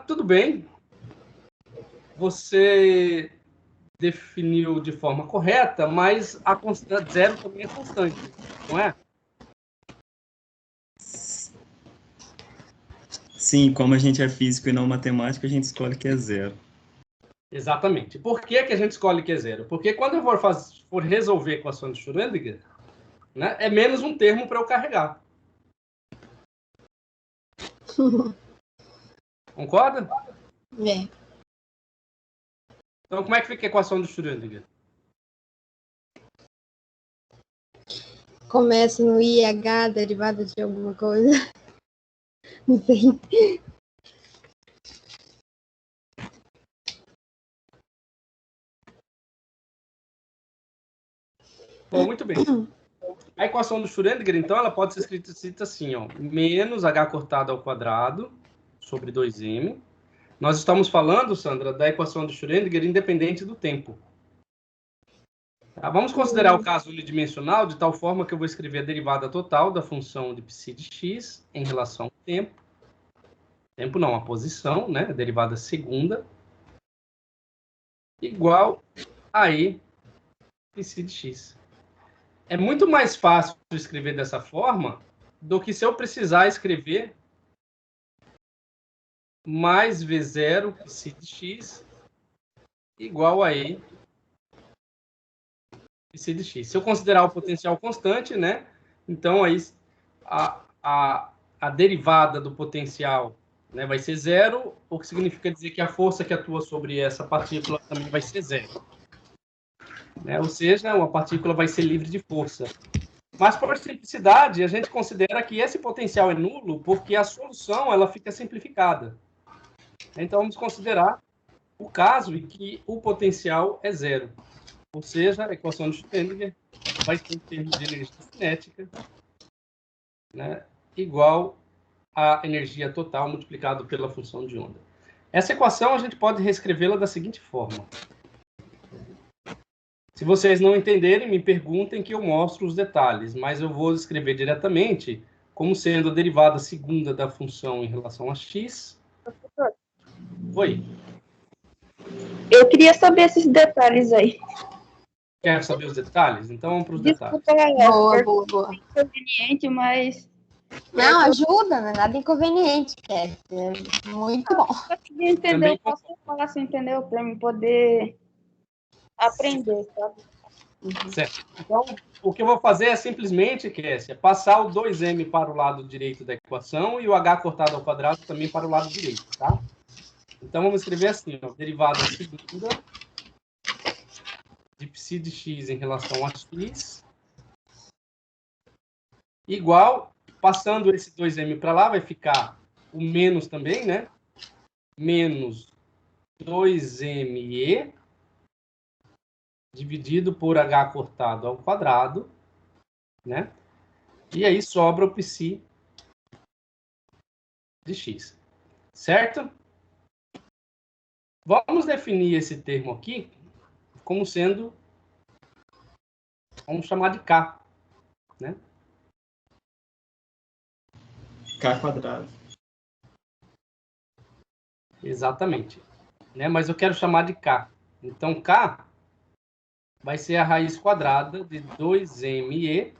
Tudo bem. Você definiu de forma correta, mas a constante zero também é constante, não é? Sim, como a gente é físico e não matemático, a gente escolhe que é zero. Exatamente. Por que a gente escolhe que é zero? Porque quando eu for resolver a equação de Schrödinger, né, é menos um termo para eu carregar. Concorda? É. Então, como é que fica a equação de Schrödinger? Começa no IH, derivada de alguma coisa. Não sei. Bom, muito bem. A equação do Schrödinger, então, ela pode ser escrita assim, ó, menos h cortado ao quadrado sobre 2m. Nós estamos falando, Sandra, da equação do Schrödinger independente do tempo. Tá? Vamos considerar o caso unidimensional de tal forma que eu vou escrever a derivada total da função de psi de x em relação ao tempo. Tempo não, a posição, né? A derivada segunda. Igual a e psi de x. É muito mais fácil escrever dessa forma do que se eu precisar escrever mais V0 psi de x igual a E psi de x. Se eu considerar o potencial constante, né? Então, aí a derivada do potencial, né, vai ser zero, o que significa dizer que a força que atua sobre essa partícula também vai ser zero. Né? Ou seja, uma partícula vai ser livre de força. Mas, por simplicidade, a gente considera que esse potencial é nulo porque a solução ela fica simplificada. Então, vamos considerar o caso em que o potencial é zero. Ou seja, a equação de Schrödinger vai ter em termos de energia cinética, né, igual a energia total multiplicado pela função de onda. Essa equação a gente pode reescrevê-la da seguinte forma. Se vocês não entenderem, me perguntem que eu mostro os detalhes, mas eu vou escrever diretamente como sendo a derivada segunda da função em relação a x. Professor, Oi, eu queria saber esses detalhes aí. quer saber os detalhes? Então vamos para os detalhes. Desculpa, Boa, boa. inconveniente, mas Não, ajuda, não é nada inconveniente, Cat. É muito bom. eu queria entender Também o passo a passo, entendeu? Para eu poder aprender, sabe? Certo. Então, o que eu vou fazer é simplesmente, Kessia, passar o 2m para o lado direito da equação e o h cortado ao quadrado também para o lado direito, tá? Então, vamos escrever assim, ó, derivada segunda de psi de x em relação a x igual, passando esse 2m para lá, vai ficar o menos também, né? Menos 2me dividido por h cortado ao quadrado, né? E aí sobra o psi de x, certo? Vamos definir esse termo aqui como sendo, vamos chamar de k, né? K quadrado. Exatamente, né? Mas eu quero chamar de k. Então, k vai ser a raiz quadrada de 2me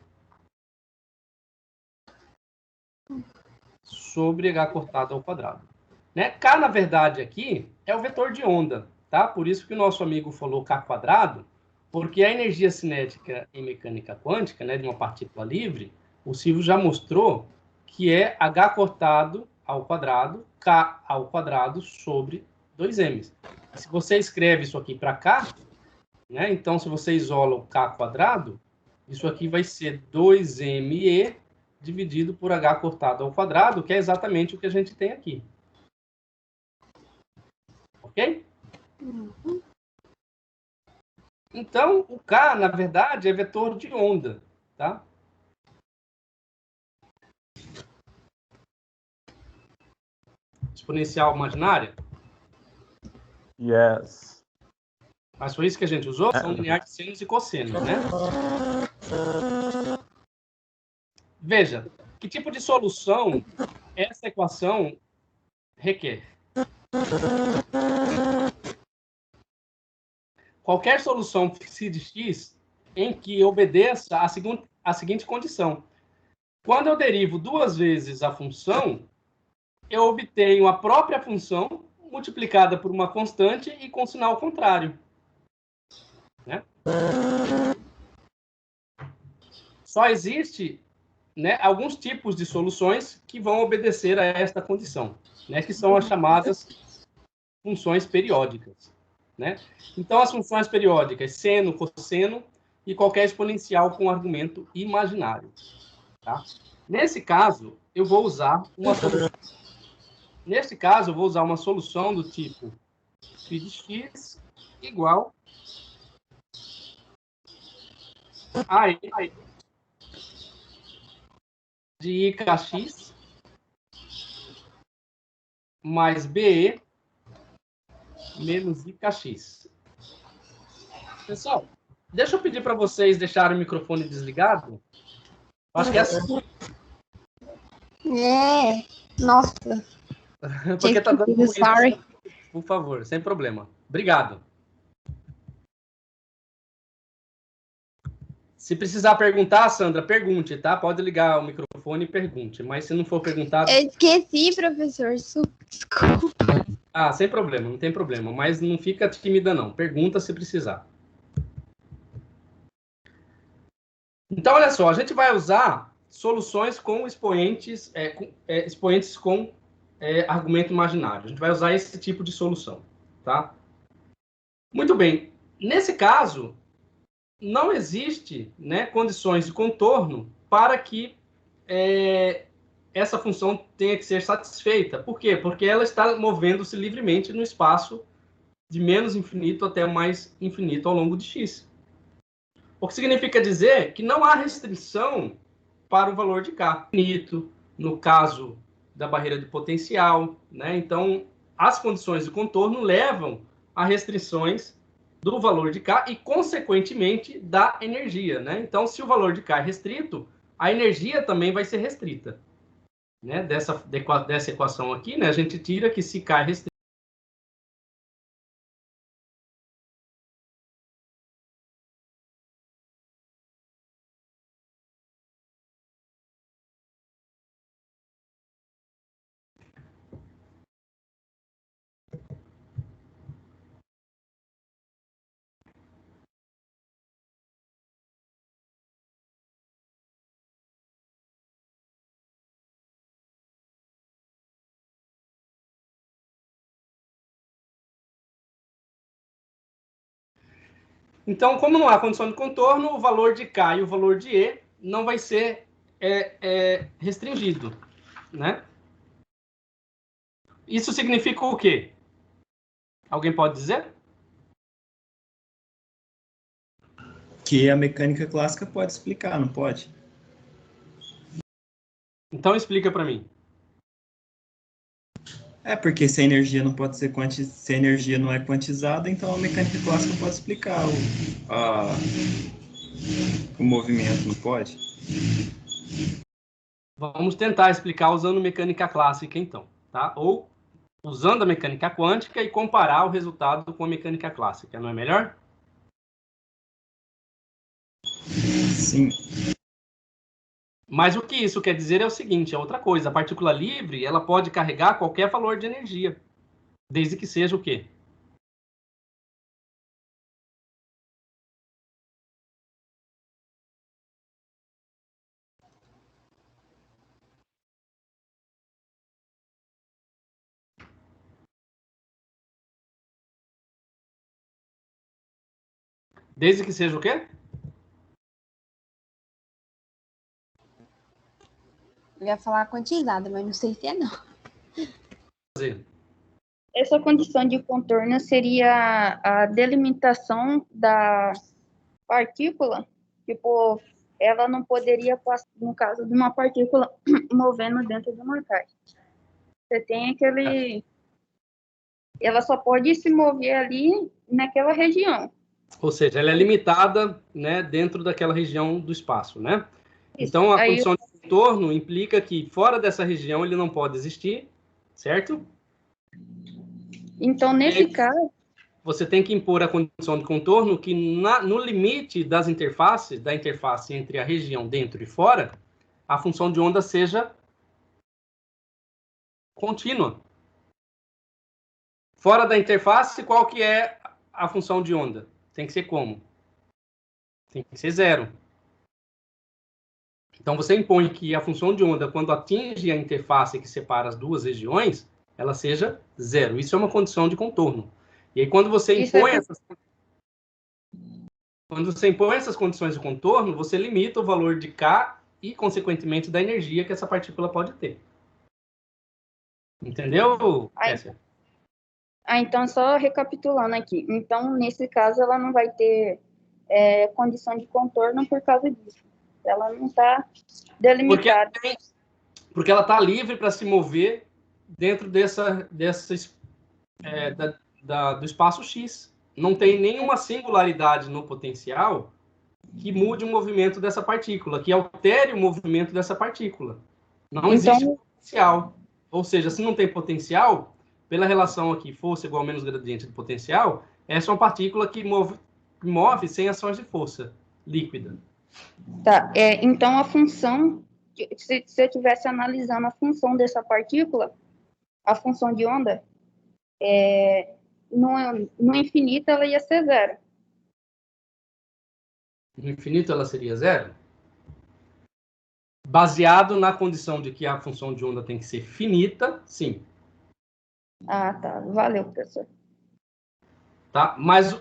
sobre h cortado ao quadrado. Né? K, na verdade, aqui é o vetor de onda, tá? Por isso que o nosso amigo falou k quadrado, porque a energia cinética em mecânica quântica, né, de uma partícula livre, o Silvio já mostrou que é h cortado ao quadrado, k ao quadrado sobre 2m. Se você escreve isso aqui para k, né, então se você isola o k quadrado, Isso aqui vai ser 2ME dividido por H cortado ao quadrado, que é exatamente o que a gente tem aqui. Ok? Então, o K, na verdade, é vetor de onda, tá? Exponencial imaginária. Yes. Mas foi isso que a gente usou? São lineares de senos e cossenos, né? Veja, que tipo de solução essa equação requer? Qualquer solução psi de x em que obedeça a seguinte condição. Quando eu derivo duas vezes a função, eu obtenho a própria função multiplicada por uma constante e com sinal contrário. Né? Só existe, né, alguns tipos de soluções que vão obedecer a esta condição, né, que são as chamadas funções periódicas. Né? Então, as funções periódicas, seno, cosseno e qualquer exponencial com argumento imaginário. Tá? Nesse caso, eu vou usar uma solução. Nesse caso, eu vou usar uma solução do tipo φ de x igual a e de ikx mais be menos ikx. Pessoal, deixa eu pedir para vocês deixarem o microfone desligado. Acho que é assim. Nossa. Porque tá dando ruído. Sorry. Por favor, sem problema. Obrigado. Se precisar perguntar, Sandra, pergunte, tá? Pode ligar o microfone e pergunte. Mas se não for perguntar... Eu esqueci, professor. Desculpa. Ah, sem problema, não tem problema. Mas não fica tímida, não. Pergunta se precisar. Então, olha só. A gente vai usar soluções com expoentes, expoentes com argumento imaginário. A gente vai usar esse tipo de solução, tá? Muito bem. Nesse caso, não existe, né, condições de contorno para que essa função tenha que ser satisfeita. Por quê? Porque ela está movendo-se livremente no espaço de menos infinito até mais infinito ao longo de x. O que significa dizer que não há restrição para o valor de k. Infinito, no caso da barreira de potencial, né? Então, as condições de contorno levam a restrições do valor de k e, consequentemente, da energia, né? Então, se o valor de k é restrito, a energia também vai ser restrita. Né? Dessa equação aqui, né? A gente tira que se k é restrito, então, como não há condição de contorno, o valor de k e o valor de e não vai ser restringido, né? Isso significa o quê? Alguém pode dizer? Que a mecânica clássica pode explicar, não pode? Então, explica para mim. Porque se a energia não pode ser se a energia não é quantizada, então a mecânica clássica pode explicar o movimento, não pode? Vamos tentar explicar usando mecânica clássica, então, tá? Ou usando a mecânica quântica e comparar o resultado com a mecânica clássica, não é melhor? Sim. Mas o que isso quer dizer é o seguinte, é outra coisa. A partícula livre, ela pode carregar qualquer valor de energia, desde que seja o quê? Desde que seja o quê? Eu ia falar quantizada, mas não sei se é não. Essa condição de contorno seria a delimitação da partícula, tipo, ela não poderia passar, no caso de uma partícula movendo dentro de uma caixa. Você tem aquele... Ela só pode se mover ali naquela região. Ou seja, ela é limitada, né, dentro daquela região do espaço, né? Isso. Então, a Aí, condição de contorno implica que fora dessa região ele não pode existir, certo? então, nesse caso, Você tem que impor a condição de contorno que no limite das interfaces, da interface entre a região dentro e fora, a função de onda seja contínua. Fora da interface, qual que é a função de onda? Tem que ser como? Tem que ser zero. Então, você impõe que a função de onda, quando atinge a interface que separa as duas regiões, ela seja zero. Isso é uma condição de contorno. E aí, quando você impõe essas condições de contorno, você limita o valor de K e, consequentemente, da energia que essa partícula pode ter. Entendeu, Tessia? então, só recapitulando aqui. Então, nesse caso, ela não vai ter condição de contorno por causa disso. Ela não está delimitada. Porque ela está livre para se mover dentro do espaço X. Não tem nenhuma singularidade no potencial que mude o movimento dessa partícula, que altere o movimento dessa partícula. Não existe potencial. Ou seja, se não tem potencial, pela relação aqui, força igual a menos gradiente do potencial, essa é uma partícula que move sem ações de força líquida. Tá, então a função, se eu estivesse analisando a função dessa partícula, a função de onda, no infinito ela ia ser zero. No infinito ela seria zero? Baseado na condição de que a função de onda tem que ser finita, sim. Ah, tá. Valeu, professor. Tá? Mas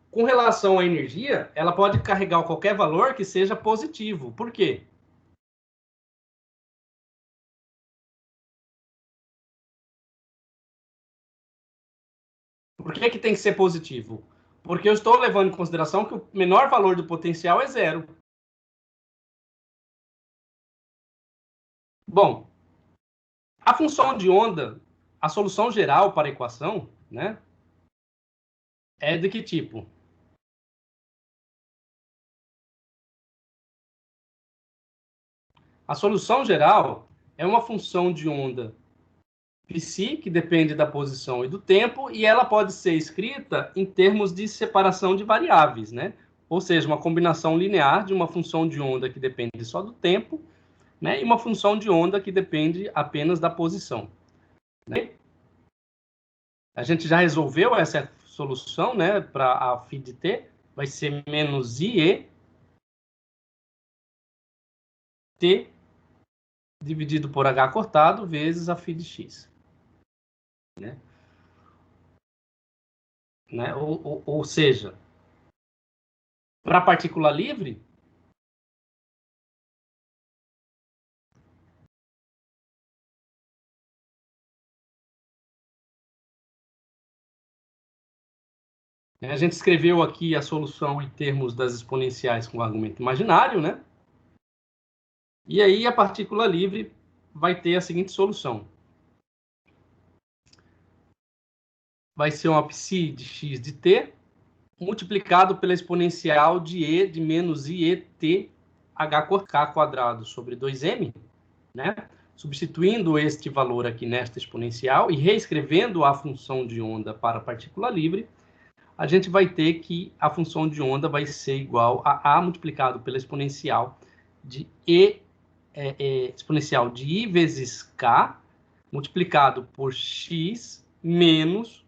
com relação à energia, ela pode carregar qualquer valor que seja positivo. Por quê? Por que tem que ser positivo? Porque eu estou levando em consideração que o menor valor do potencial é zero. Bom, a função de onda, a solução geral para a equação, né, é de que tipo? A solução geral é uma função de onda psi, que depende da posição e do tempo, e ela pode ser escrita em termos de separação de variáveis, né? Ou seja, uma combinação linear de uma função de onda que depende só do tempo, né, e uma função de onda que depende apenas da posição. Né? A gente já resolveu essa solução, né, para a phi de t, vai ser menos IE t dividido por h cortado vezes a phi de x. Né? Ou seja, para a partícula livre, a gente escreveu aqui a solução em termos das exponenciais com o argumento imaginário, né? E aí a partícula livre vai ter a seguinte solução. Vai ser uma psi de x de t multiplicado pela exponencial de e de menos iet h por k quadrado sobre 2m, né? Substituindo este valor aqui nesta exponencial e reescrevendo a função de onda para a partícula livre, a gente vai ter que a função de onda vai ser igual a A multiplicado pela exponencial de exponencial de I vezes K multiplicado por X menos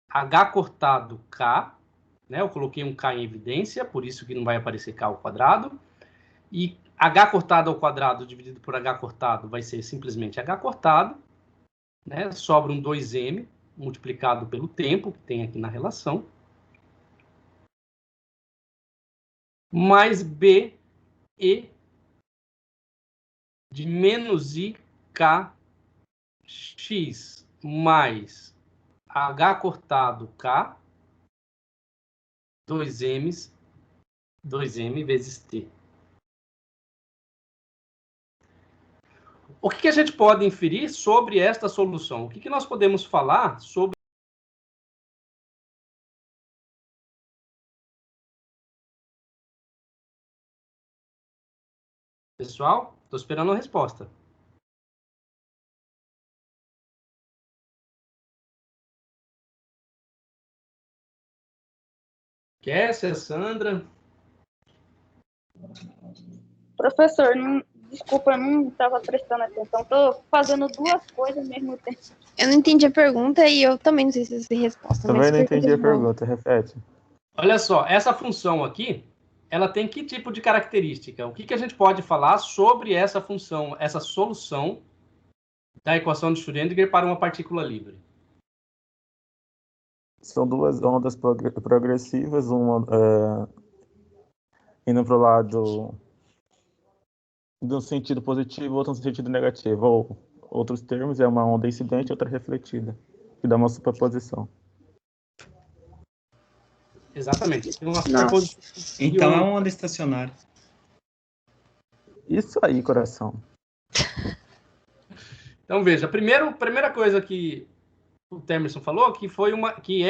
H cortado K, né? Eu coloquei um K em evidência, por isso que não vai aparecer K ao quadrado. E H cortado ao quadrado dividido por H cortado vai ser simplesmente H cortado, né? Sobra um 2m multiplicado pelo tempo que tem aqui na relação, mais B e de menos I, K, X mais H cortado K, 2M vezes T. O que a gente pode inferir sobre esta solução? O que nós podemos falar sobre... Pessoal, estou esperando a resposta. Kessia, Sandra? Professor, desculpa, eu não estava prestando atenção. Estou fazendo duas coisas ao mesmo tempo. Eu não entendi a pergunta e eu também não sei se eu sei a resposta. Também mas não entendi a de novo. pergunta, repete. Olha só, essa função aqui, ela tem que tipo de característica? O que a gente pode falar sobre essa função, essa solução da equação de Schrödinger para uma partícula livre? São duas ondas progressivas, uma indo para o lado de um sentido positivo, outra no sentido negativo. Ou, outros termos, é uma onda incidente e outra refletida, que dá uma superposição. Exatamente. Tem uma Nossa. superposição. Então é uma onda estacionária. Isso aí, coração. Então, veja, a primeira coisa que o Temerson falou, que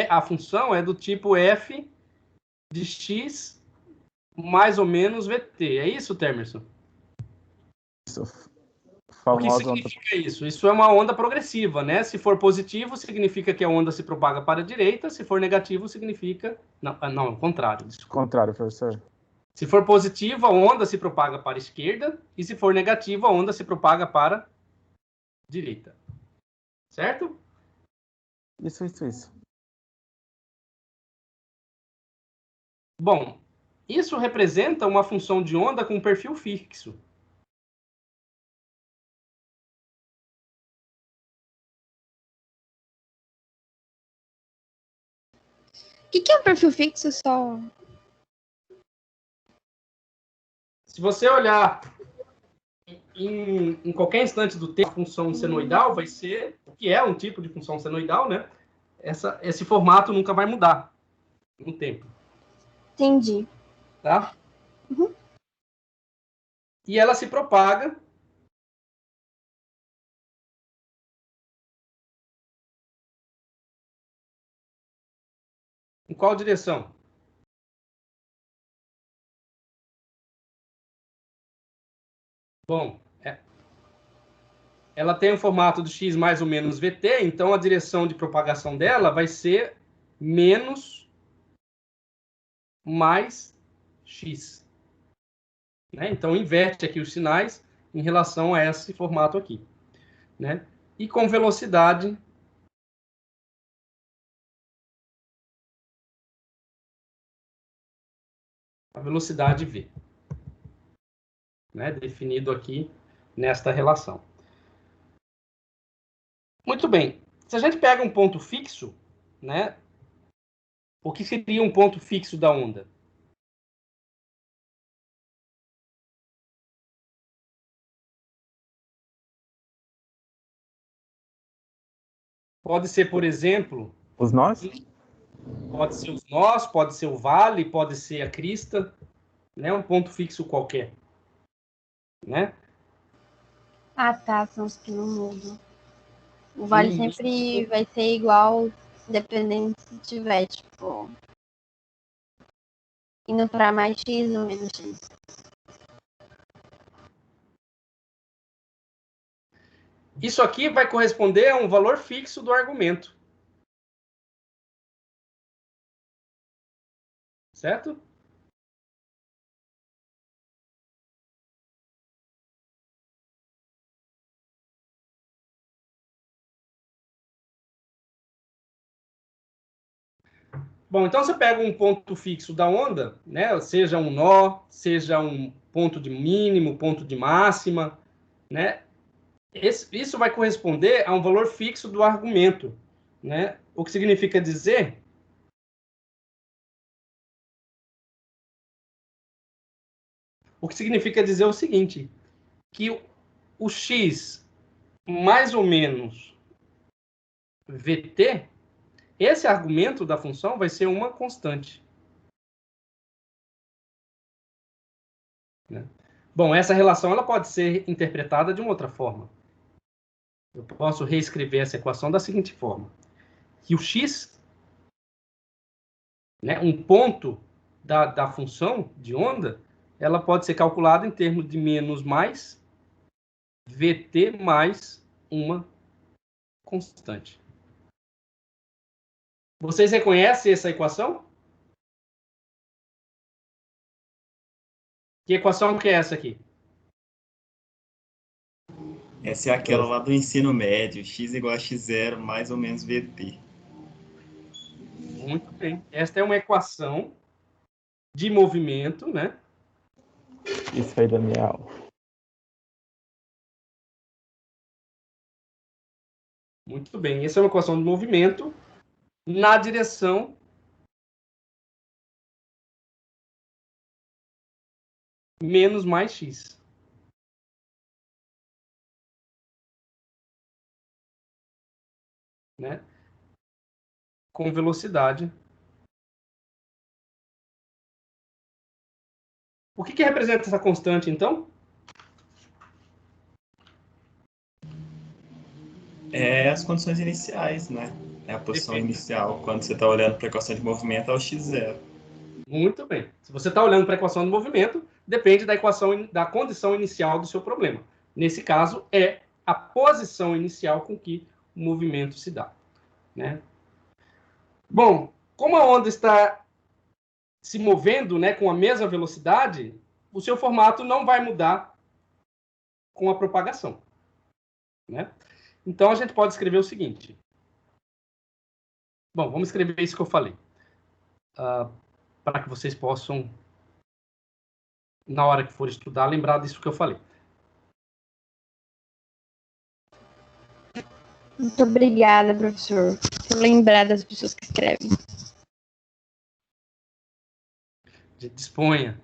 a função é do tipo f de x mais ou menos vt. É isso, Temerson? Isso. O que significa isso? Isso é uma onda progressiva, né? Se for positivo, significa que a onda se propaga para a direita. Se for negativo, significa... Não, o contrário. Desculpa. Contrário, professor. Se for positivo, a onda se propaga para a esquerda. E se for negativo, a onda se propaga para a direita. Certo? Isso. Bom, isso representa uma função de onda com perfil fixo. O que é um perfil fixo só? Se você olhar em qualquer instante do tempo, a função senoidal vai ser, o que é um tipo de função senoidal, né? Esse formato nunca vai mudar no tempo. Entendi. Tá? Uhum. E ela se propaga em qual direção? Bom, ela tem o formato de x mais ou menos vt, então a direção de propagação dela vai ser menos mais x. Né? Então, inverte aqui os sinais em relação a esse formato aqui. Né? E com velocidade a velocidade v. Né? Definido aqui nesta relação. Muito bem. Se a gente pega um ponto fixo, né? O que seria um ponto fixo da onda? Pode ser, por exemplo... Os nós? Pode ser os nós, pode ser o vale, pode ser a crista, né? Um ponto fixo qualquer. Né? Ah, tá. São os que não mudam. O vale sempre vai ser igual, dependendo se tiver, tipo, indo para mais x ou menos x. Isso aqui vai corresponder a um valor fixo do argumento. Certo? Bom, então você pega um ponto fixo da onda, né? Seja um nó, seja um ponto de mínimo, ponto de máxima, né? Isso vai corresponder a um valor fixo do argumento, né? O que significa dizer o seguinte, que o x mais ou menos vt, esse argumento da função vai ser uma constante. Né? Bom, essa relação ela pode ser interpretada de uma outra forma. Eu posso reescrever essa equação da seguinte forma. Que o x, né, um ponto da função de onda, ela pode ser calculada em termos de menos mais vt mais uma constante. Vocês reconhecem essa equação? Que equação que é essa aqui? Essa é aquela lá do ensino médio, x igual a x0 mais ou menos vt. Muito bem. Esta é uma equação de movimento, né? Isso aí da minha aula. Muito bem. Essa é uma equação de movimento na direção menos mais x. Né? Com velocidade. O que representa essa constante, então? É as condições iniciais, né? É a posição inicial. Quando você está olhando para a equação de movimento, é o x0. Muito bem. Se você está olhando para a equação de movimento, depende da equação da condição inicial do seu problema. Nesse caso, é a posição inicial com que o movimento se dá. Né? Bom, como a onda está se movendo, né, com a mesma velocidade, o seu formato não vai mudar com a propagação. Né? Então, a gente pode escrever o seguinte. Bom, vamos escrever isso que eu falei. Para que vocês possam, na hora que for estudar, lembrar disso que eu falei. Muito obrigada, professor, por lembrar das pessoas que escrevem. Disponha.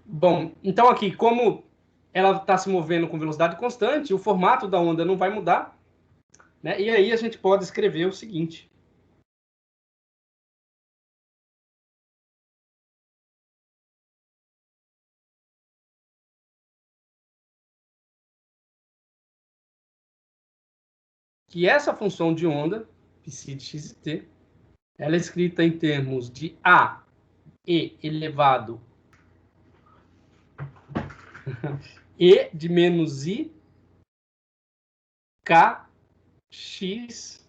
Bom, então aqui, como ela está se movendo com velocidade constante, o formato da onda não vai mudar, né? E aí a gente pode escrever o seguinte. Que essa função de onda, psi de x e t, ela é escrita em termos de a e elevado e de menos i k x